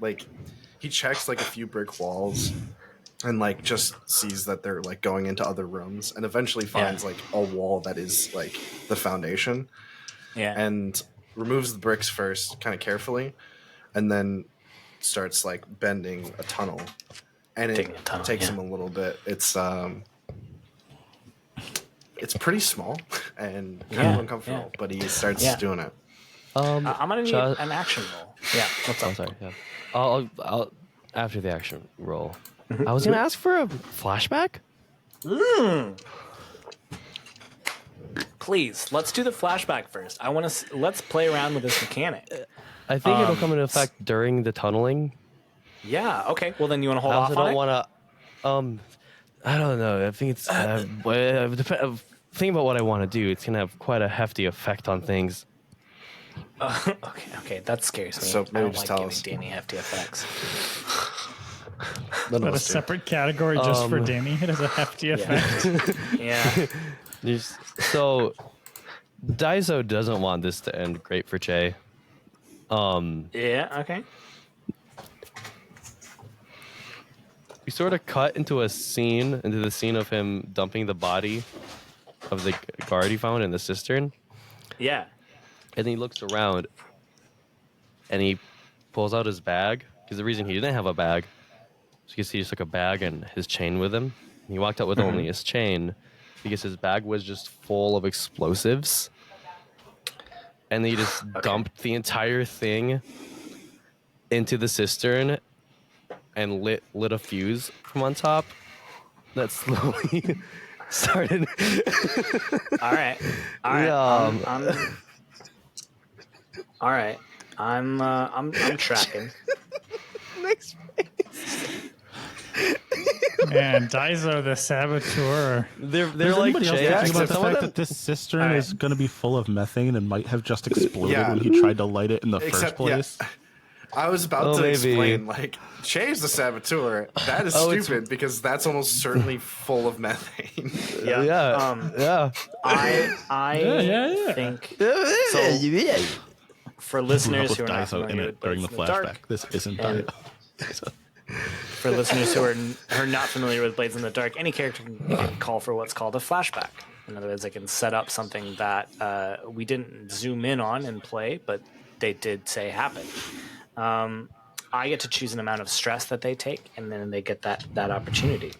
He checks a few brick walls and just sees that they're going into other rooms, and eventually finds a wall that is the foundation.
Yeah.
And removes the bricks first, kind of carefully, and then starts bending a tunnel. And
Digging
it
a tunnel,
takes him a little bit. It's pretty small and kind of uncomfortable, but he starts doing it.
I'm gonna need an action roll. Yeah. What's up?
I'm sorry. Yeah. I'll after the action roll. I was gonna ask for a flashback.
Please, let's do the flashback first. Let's play around with this mechanic.
I think it'll come into effect during the tunneling.
Yeah. Okay. Well, then you want to hold
I
off
also
on
don't
it?
want to. I don't know. I think it's think about what I want to do. It's gonna have quite a hefty effect on things.
Okay, that scares me.
So
I
maybe
don't
just
like
tell
giving
us.
Danny hefty effects.
None of
But a
us do.
separate category just for Damien. It has a hefty effect.
Yeah.
So, Daiso doesn't want this to end great for Che.
Yeah. Okay.
We sort of cut into the scene of him dumping the body of the guard he found in the cistern.
Yeah.
And then he looks around and he pulls out his bag. Because the reason he didn't have a bag, so you can see he just took a bag and his chain with him. And he walked out with only his chain because his bag was just full of explosives. And he just dumped the entire thing into the cistern and lit a fuse from on top that slowly started.
All right.
Yeah,
All right. I'm tracking.
next.
Man, Daiso the saboteur.
They're
Does
like
anybody else
Jay.
think about the
Some of
fact
them-
that this cistern
Alright.
is going to be full of methane and might have just exploded
Yeah.
when he tried to light it in the first
Except,
place?
yeah, I was about
Oh,
to
maybe.
explain, like, Shay's the saboteur. That is
Oh, it's-
stupid because that's almost certainly full of methane.
Yeah.
Yeah.
I
yeah.
think
Yeah.
for
Grew up
listeners
with
who are not
Daiso in
familiar
it
with
during the
Blades in the
flashback.
Dark,
This isn't
and-
Daiso.
for listeners who are not familiar with Blades in the Dark, any character can call for what's called a flashback. In other words, they can set up something that we didn't zoom in on and play, but they did say happened. I get to choose an amount of stress that they take, and then they get that opportunity.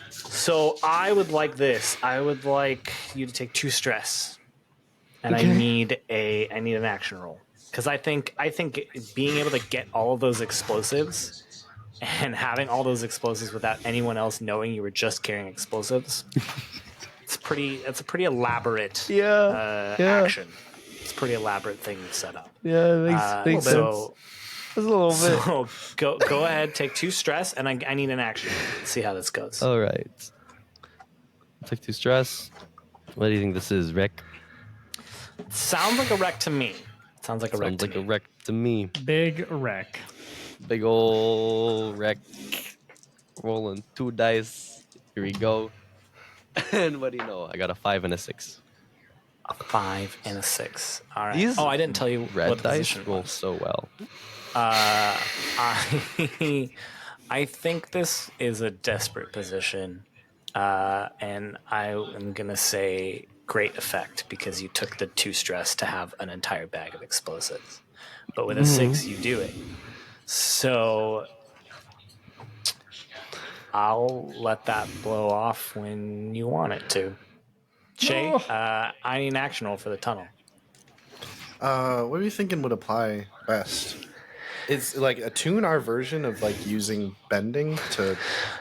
So I would like this. I would like you to take 2 stress, and I need an action roll. Because I think being able to get all of those explosives and having all those explosives without anyone else knowing you were just carrying explosives, it's a pretty elaborate
Yeah.
action. It's a pretty elaborate thing to set up.
Yeah, it makes sense.
So
Just a little bit.
go ahead, take 2 stress, and I need an action. Let's see how this goes.
All right. Take 2 stress. What do you think this is, Rick?
Sounds like a wreck to me. Sounds like a wreck
Sounds
to
like
me.
a wreck to me.
Big wreck.
Big ol' wreck. Rolling 2 dice. Here we go. And what do you know? I got a 5 and a 6.
A 5 and a 6. All right.
These
I didn't tell you
Red
what the
dice
position
roll
was.
so well.
I think this is a desperate position, and I am gonna say great effect because you took the 2 stress to have an entire bag of explosives, but with a 6 you do it. So I'll let that blow off when you want it to. Shay, I need an action roll for the tunnel.
What are you thinking would apply best? It's like attune our version of like using bending to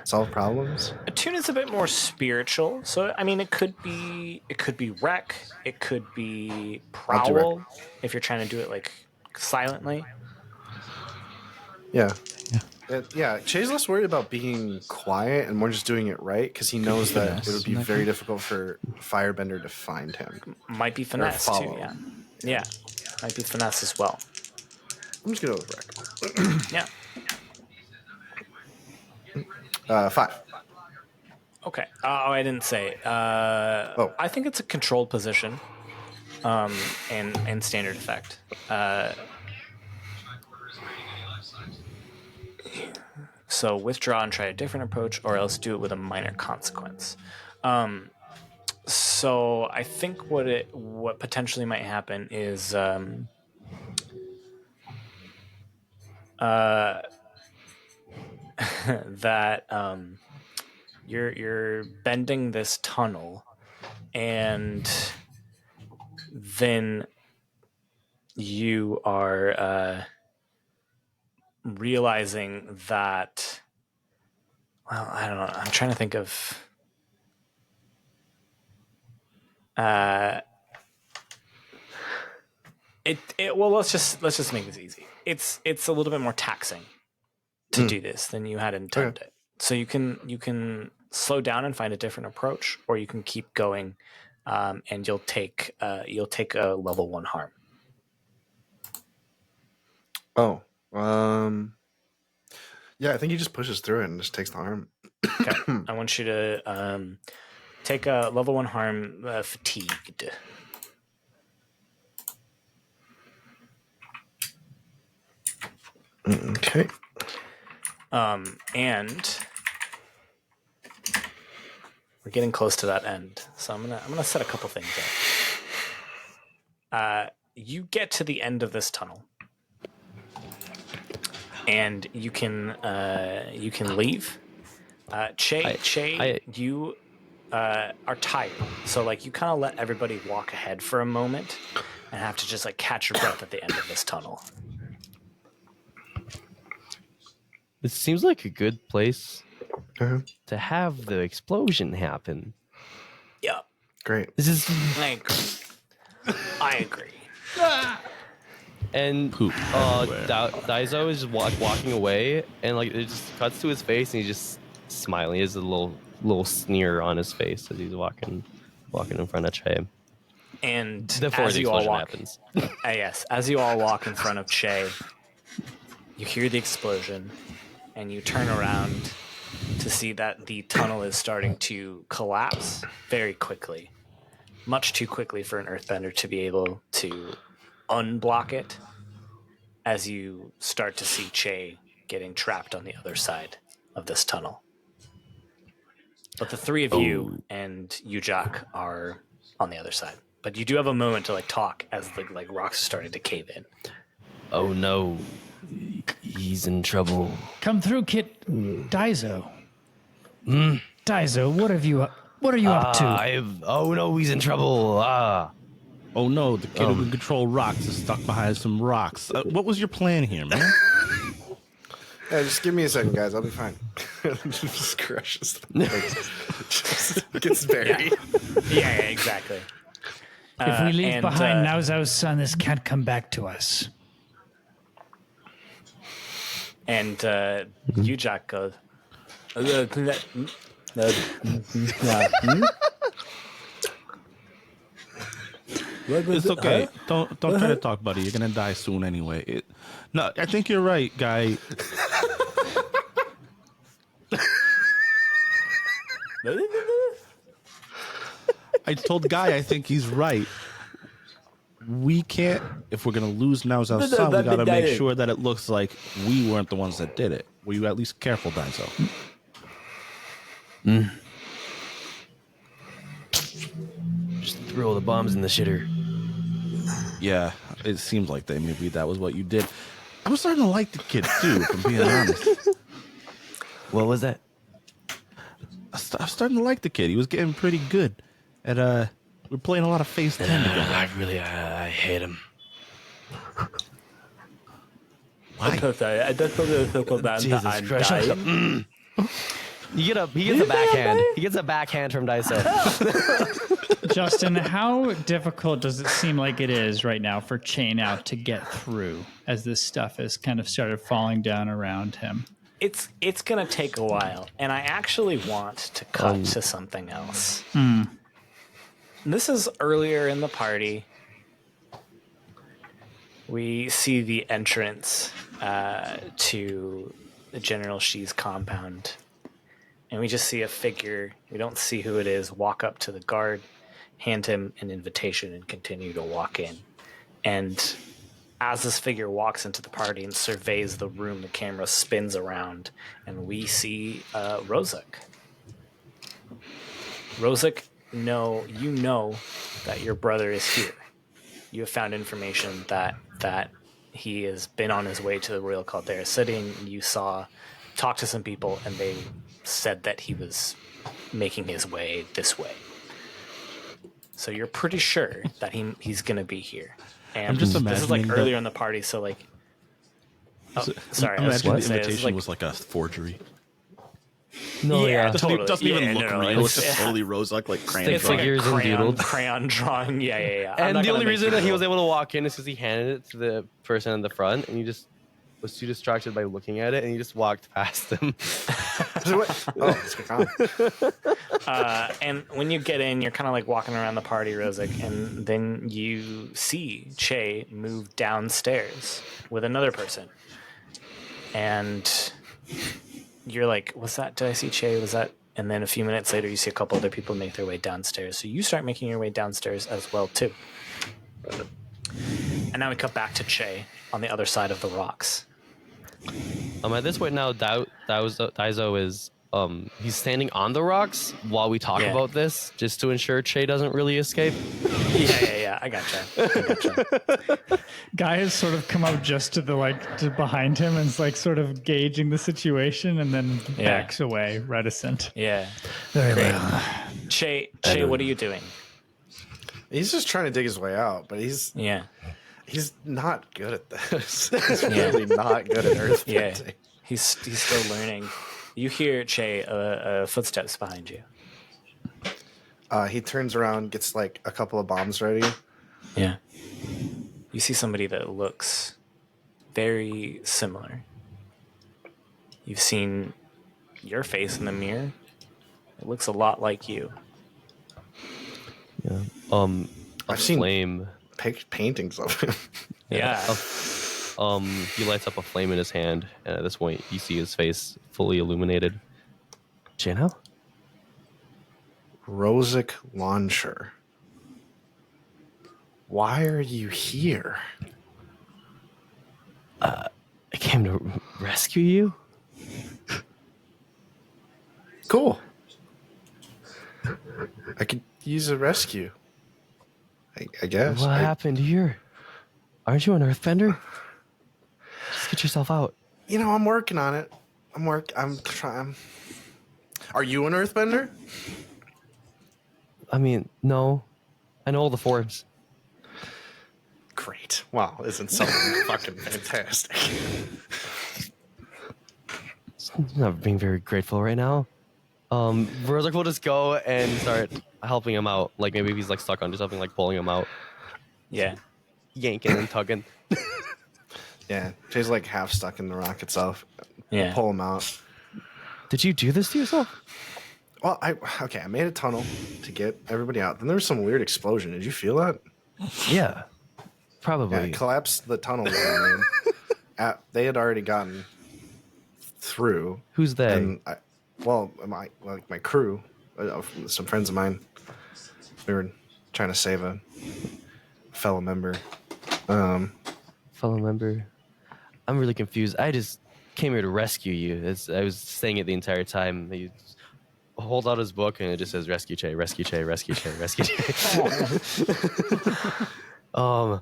solve problems.
Attune is a bit more spiritual, so I mean, it could be wreck, it could be
I'll do
prowl if you're trying to do it like silently.
Yeah. Yeah, Shay's less worried about being quiet and more just doing it right because he knows that
finesse
it would be
in that
very
case?
difficult for Firebender to find him.
Might be finesse too.
follow.
Yeah, might be finesse as well.
I'm just gonna go with
Yeah.
wreck. 5.
Okay. Oh, I didn't say. I think it's a controlled position, and standard effect. So withdraw and try a different approach, or else do it with a minor consequence. So I think what potentially might happen is that you're bending this tunnel, and then you are realizing that, well, I don't know, I'm trying to think of well, let's just make this easy. It's a little bit more taxing to do this than you had intended. So you can slow down and find a different approach, or you can keep going, and you'll take a level 1 harm.
Oh. Yeah, I think he just pushes through it and just takes the harm.
Okay. I want you to take a level 1 harm, fatigued.
Okay.
And we're getting close to that end, so I'm gonna set a couple things up. You get to the end of this tunnel, and you can leave. You are tired, so like you kind of let everybody walk ahead for a moment, and have to just like catch your breath at the end of this tunnel.
This seems like a good place
Uh-huh.
to have the explosion happen.
Yeah,
Great.
This is
I agree.
and
Poop
Daizo is walking away, and like it just cuts to his face, and he's just smiling. He has a little sneer on his face as he's walking in front of Che.
And
Before
as
the
you all
explosion
walk,
happens.
yes, as you all walk in front of Che, you hear the explosion, and you turn around to see that the tunnel is starting to collapse very quickly, much too quickly for an earthbender to be able to unblock it. As you start to see Che getting trapped on the other side of this tunnel. But the three of you and Ujak are on the other side. But you do have a moment to like talk as the like rocks are starting to cave in.
Oh no, he's in trouble.
Come through, Kit. Daizo. Daizo, what are you up to?
Oh no, he's in trouble.
Oh no, the kid who can control rocks is stuck behind some rocks. What was your plan here, man?
Yeah, just give me a second, guys. I'll be fine. Just crushes them. Just gets buried.
Yeah, exactly.
If we leave
and,
behind Naozao's son, this can't come back to us.
And Ujak goes.
It's okay. Don't try to talk, buddy. You're gonna die soon anyway. No, I think you're right, guy. I told Guy I think he's right. We can't, if we're going to lose Naozao's son, we got to make sure that it looks like we weren't the ones that did it. Were you at least careful, Daizo?
Just throw the bombs in the shitter.
Yeah, it seems like maybe that was what you did. I was starting to like the kid, too, if I'm being honest.
What was that?
I was starting to like the kid. He was getting pretty good. And we're playing a lot of Phase 10 together.
I hate him.
Jesus Christ.
He gets a backhand. He gets a backhand from Daiso.
Justin, how difficult does it seem like it is right now for Chaenao to get through as this stuff has kind of started falling down around him?
It's gonna take a while, and I actually want to cut to something else. This is earlier in the party. We see the entrance to the General Shi's compound, and we just see a figure. We don't see who it is. Walk up to the guard, hand him an invitation, and continue to walk in. And as this figure walks into the party and surveys the room, the camera spins around, and we see Rozak. Rozak, you know that your brother is here. You have found information that he has been on his way to the Royal Caldera City, and you talked to some people, and they said that he was making his way this way. So you're pretty sure that he's going to be here. And
I'm just
this is like
imagining
earlier in the party, so like... Oh, sorry, I was
Imagine
going
the
to say...
invitation was like a forgery.
No, yeah,
Doesn't even look real.
It's
It's just totally Rozak, like crayon
Stick
drawing.
figures and doodled.
crayon drawing. Yeah. I'm
And
not
the
gonna
only
make
reason
you
that he
roll.
was able to walk in is because he handed it to the person in the front, and he just was too distracted by looking at it, and he just walked past him.
And when you get in, you're kind of like walking around the party, Rozak, and then you see Che move downstairs with another person. And you're like, was that, did I see Che? Was that? And then a few minutes later, you see a couple other people make their way downstairs. So you start making your way downstairs as well, too. And now we cut back to Che on the other side of the rocks.
At this point now, Daizo is he's standing on the rocks while we talk about this, just to ensure Che doesn't really escape.
Yeah. I gotcha.
Guy has sort of come up just to to behind him and is like sort of gauging the situation and then backs away, reticent.
Yeah.
Very
Great.
well.
Che, what are you doing?
He's just trying to dig his way out, but he's...
Yeah.
He's not good at this. He's really not good at earthbending.
Yeah, he's still learning. You hear Che footsteps behind you.
He turns around, gets like a couple of bombs ready.
Yeah. You see somebody that looks very similar. You've seen your face in the mirror. It looks a lot like you.
Yeah.
I've seen
flame.
Paintings of him.
Yeah.
He lights up a flame in his hand, and at this point, you see his face fully illuminated. Chaenao?
Chaenao Lonshur. Why are you here?
I came to rescue you.
Cool. I could use a rescue. I guess.
What happened here? Aren't you an earthbender? Just get yourself out.
You know, I'm working on it. I'm trying. Are you an earthbender?
I mean, no. I know all the forms.
Great. Wow, isn't something fucking fantastic?
I'm not being very grateful right now. We're we'll just go and start helping him out. Like maybe if he's like stuck onto something, like pulling him out,
Yeah.
yanking and tugging.
Yeah, Jay's like half stuck in the rock itself.
Yeah.
Pull him out.
Did you do this to yourself?
Well, I made a tunnel to get everybody out. Then there was some weird explosion. Did you feel that?
Yeah, probably.
Yeah, it collapsed the tunnel. They had already gotten through.
Who's they?
And my crew, some friends of mine. We were trying to save a fellow member.
Fellow member. I'm really confused. I just came here to rescue you. I was saying it the entire time. He holds out his book and it just says rescue Che, rescue Che, rescue Che, rescue Che. I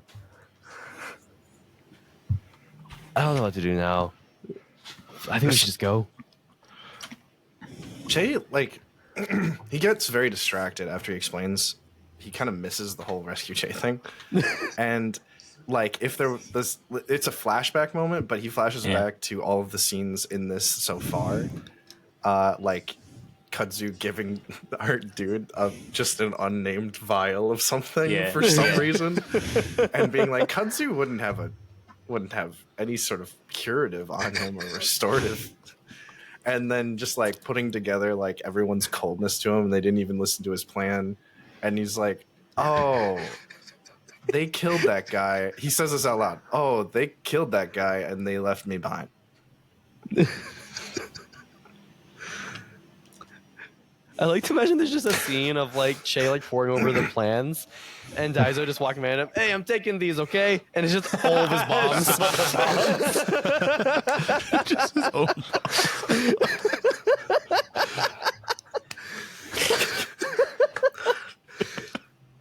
don't know what to do now. I think we should just go.
Jay, like, he gets very distracted after he explains. He kind of misses the whole rescue Jay thing. And, like, if there was, it's a flashback moment, but he flashes back to all of the scenes in this so far. Like, Kudzu giving our dude just an unnamed vial of something for some reason. And being like, Kudzu wouldn't have any sort of curative on him or restorative. And then just like putting together like everyone's coldness to him, and they didn't even listen to his plan. And he's like, "Oh, they killed that guy." He says this out loud. "Oh, they killed that guy, and they left me behind."
I like to imagine there's just a scene of like Che like pouring over the plans, and Daizo just walking behind him. "Hey, I'm taking these, okay?" And it's just all of his bombs.
Just his own bombs.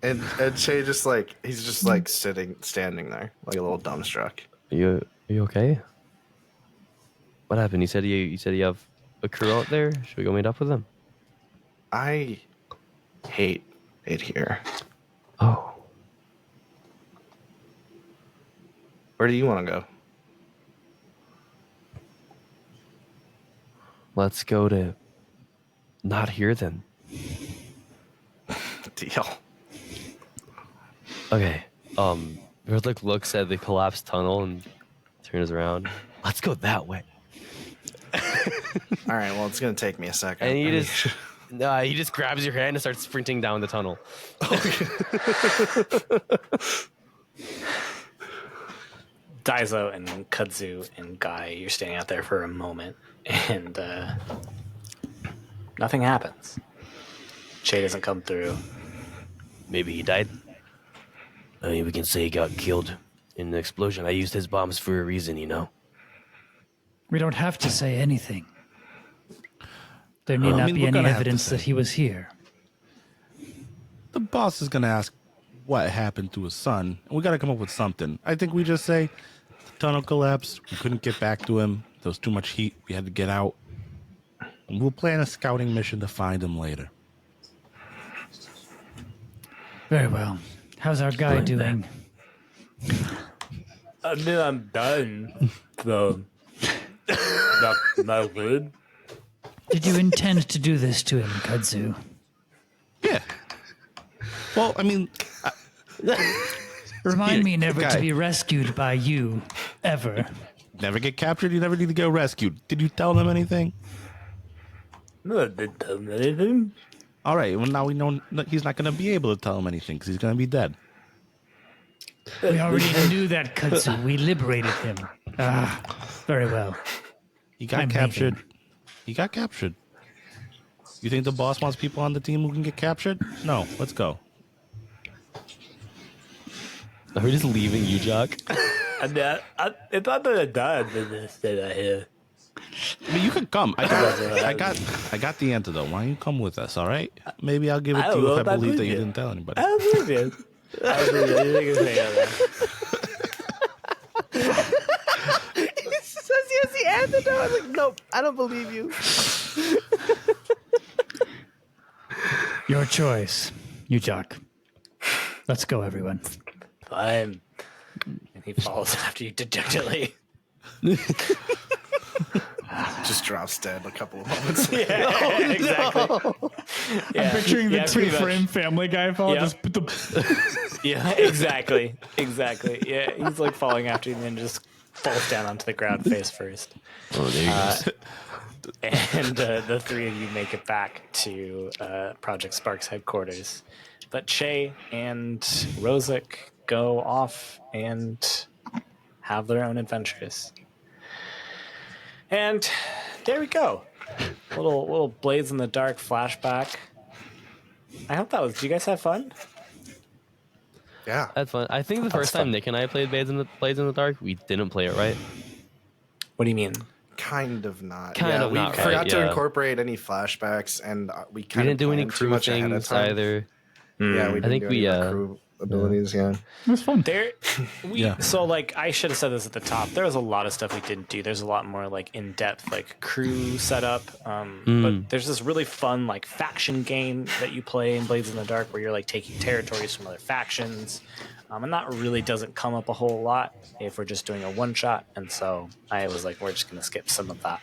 And Che just like he's just like standing there like a little dumbstruck.
Are you okay? What happened? You said you have a crew out there. Should we go meet up with them?
I hate it here.
Oh,
Where do you want to go?
let's go to not here then.
Deal.
Okay. Rudlick looks at the collapsed tunnel and turns around. Let's go that way.
All right. Well, it's gonna take me a second.
And he just grabs your hand and starts sprinting down the tunnel.
Daizo and Kudzu and Guy, you're standing out there for a moment, and nothing happens. Che doesn't come through.
Maybe he died. I mean, we can say he got killed in the explosion. I used his bombs for a reason, you know.
We don't have to say anything. There need not be
we're
any
gonna have to
evidence
say.
that he was here.
The boss is going to ask what happened to his son, and we got to come up with something. I think we just say the tunnel collapsed. We couldn't get back to him. There was too much heat. We had to get out. And we'll plan a scouting mission to find him later.
Very well. How's our guy
Like that.
doing?
I mean, I'm done. So, not good.
Did you intend to do this to him, Kudzu?
Yeah. Well, I mean,
Remind me never
guy.
to be rescued by you, ever.
never get captured. You never need to go rescued. Did you tell them anything?
No, I didn't tell him anything.
All right. Well, now we know that he's not going to be able to tell them anything because he's going to be dead.
We already knew that, Kudzu. We liberated him. Ah, very well.
He got
I'm
captured.
leaving.
He got captured. You think the boss wants people on the team who can get captured? No. Let's go.
Are we just leaving you, Jock?
It's not that I died, but it's that I hear.
I mean, you can come. I got the antidote. Why don't you come with us? All right. Maybe I'll give it
I
to you
don't
if
know
I
if I
believe that you
believe you.
didn't tell anybody.
I don't believe you. I believe anything you say on that.
He says he has the antidote. I was like, nope, I don't believe you.
Your choice, you jock. Let's go, everyone.
Fine. And he follows after you dejectedly.
Just drops dead a couple of moments.
Yeah, exactly. Yeah.
Picturing the
Yeah, pretty much.
two-frame Family Guy fall.
Yep.
Just put the
Yeah, exactly. Yeah, he's like falling after you and then just falls down onto the ground face first.
Oh, there you go.
And the three of you make it back to Project Sparks headquarters. But Che and Rosic go off and have their own adventures. And there we go. Little Blades in the Dark flashback. I hope that was. Do you guys have fun?
Yeah.
That's fun. I think the first time Nick and I played Blades in the Dark, we didn't play it right.
What do you mean?
Kind of not.
Kind of
we
not,
forgot
right,
to
yeah.
incorporate any flashbacks, and we
We
kind
didn't do any
too
crew
much ahead of
things
time.
either.
Yeah, we didn't
think
do
we,
any of the crew abilities. Yeah.
It was fun.
So like I should have said this at the top. There was a lot of stuff we didn't do. There's a lot more like in depth like crew setup. But there's this really fun like faction game that you play in Blades in the Dark where you're like taking territories from other factions. And that really doesn't come up a whole lot if we're just doing a one shot. And so I was like, we're just gonna skip some of that.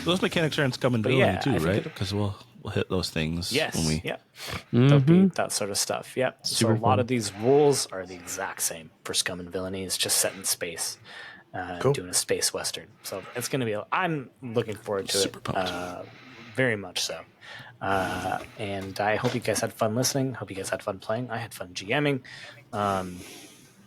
Those mechanics are in Scum and
But
Villainy
yeah, I
too,
think
right?
it-
Because we'll hit those things
Yes.
when we.
Yeah. There'll be that sort of stuff. Yep. So
Super
a lot
fun.
of these rules are the exact same for Scum and Villainy. It's just set in space,
Cool.
doing a space western. So it's going to be. I'm looking forward to
Super
it.
pumped.
Very much so. And I hope you guys had fun listening. Hope you guys had fun playing. I had fun GMing.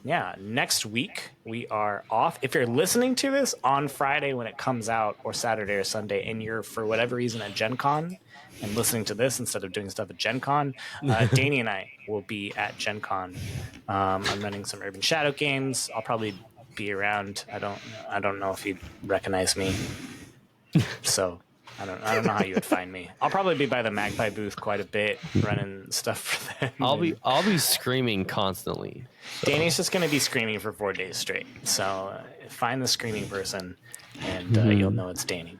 Yeah, next week we are off. If you're listening to this on Friday when it comes out, or Saturday or Sunday, and you're for whatever reason at Gen Con and listening to this instead of doing stuff at Gen Con, Danny and I will be at Gen Con. I'm running some Urban Shadow games. I'll probably be around. I don't know if you'd recognize me. So I don't know how you would find me. I'll probably be by the Magpie booth quite a bit, running stuff for them.
I'll be screaming constantly.
Danny's just going to be screaming for 4 days straight. So find the screaming person, and you'll know it's Danny.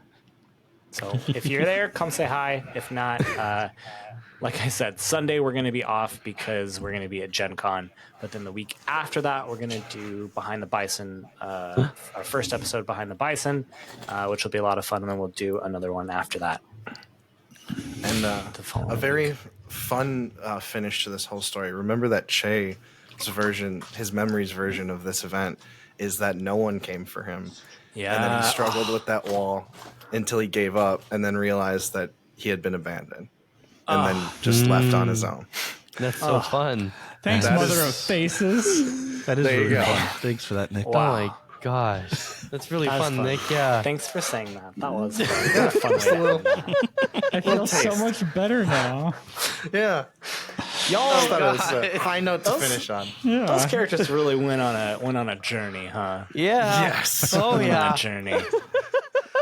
So if you're there, come say hi. If not, like I said, Sunday we're going to be off because we're going to be at Gen Con. But then the week after that, we're going to do Behind the Bison, our first episode Behind the Bison, which will be a lot of fun. And then we'll do another one after that.
And
following
a very fun finish to this whole story. Remember that Che's version, his memories version of this event, is that no one came for him.
Yeah.
And then he struggled with that wall until he gave up and then realized that he had been abandoned. And then just left on his own.
That's so fun.
Thanks,
That
Mother
is-
of Faces.
That is
There you
really
go.
fun. Thanks for that, Nick.
Oh my gosh, that's really
That was
fun,
fun.
Nick. Yeah.
Thanks for saying that. That was fun. What a fun way to end that.
I feel so
taste.
much better now.
Yeah. Y'all thought it was a high note to finish on.
Yeah.
Those characters really went on a journey, huh?
Yeah.
Yes.
Oh
Went on
yeah.
a journey.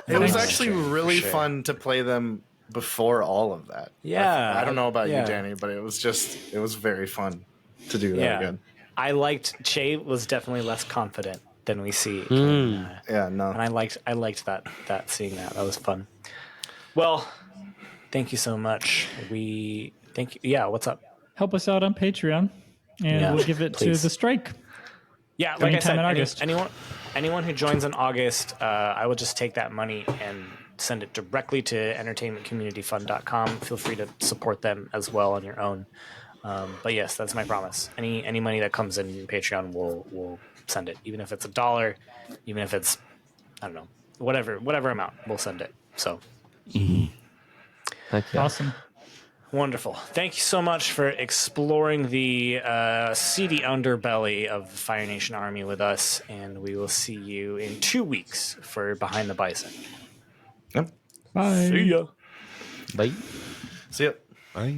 It was
Thanks.
actually
Sure,
really
sure.
fun to play them before all of that.
Yeah.
I don't know about
Yeah.
you, Danny, but it was very fun to do that
Yeah.
again.
I liked Che was definitely less confident than we see.
Yeah, no.
And I liked that seeing that. That was fun. Well, thank you so much. Thank you. Yeah, what's up?
Help us out on Patreon, and
Yeah,
we'll give it
please.
to the strike.
Yeah, like I
Anytime
said,
in August.
anyone who joins in August, I will just take that money and send it directly to entertainmentcommunityfund.com. Feel free to support them as well on your own. But yes, that's my promise. Any money that comes in Patreon, we'll send it. Even if it's $1, even if it's, I don't know, whatever amount, we'll send it. So
Heck yeah.
Awesome.
wonderful. Thank you so much for exploring the seedy underbelly of the Fire Nation Army with us, and we will see you in 2 weeks for Behind the Bison.
Yep.
Bye.
See ya.
Bye.
See ya.
Bye.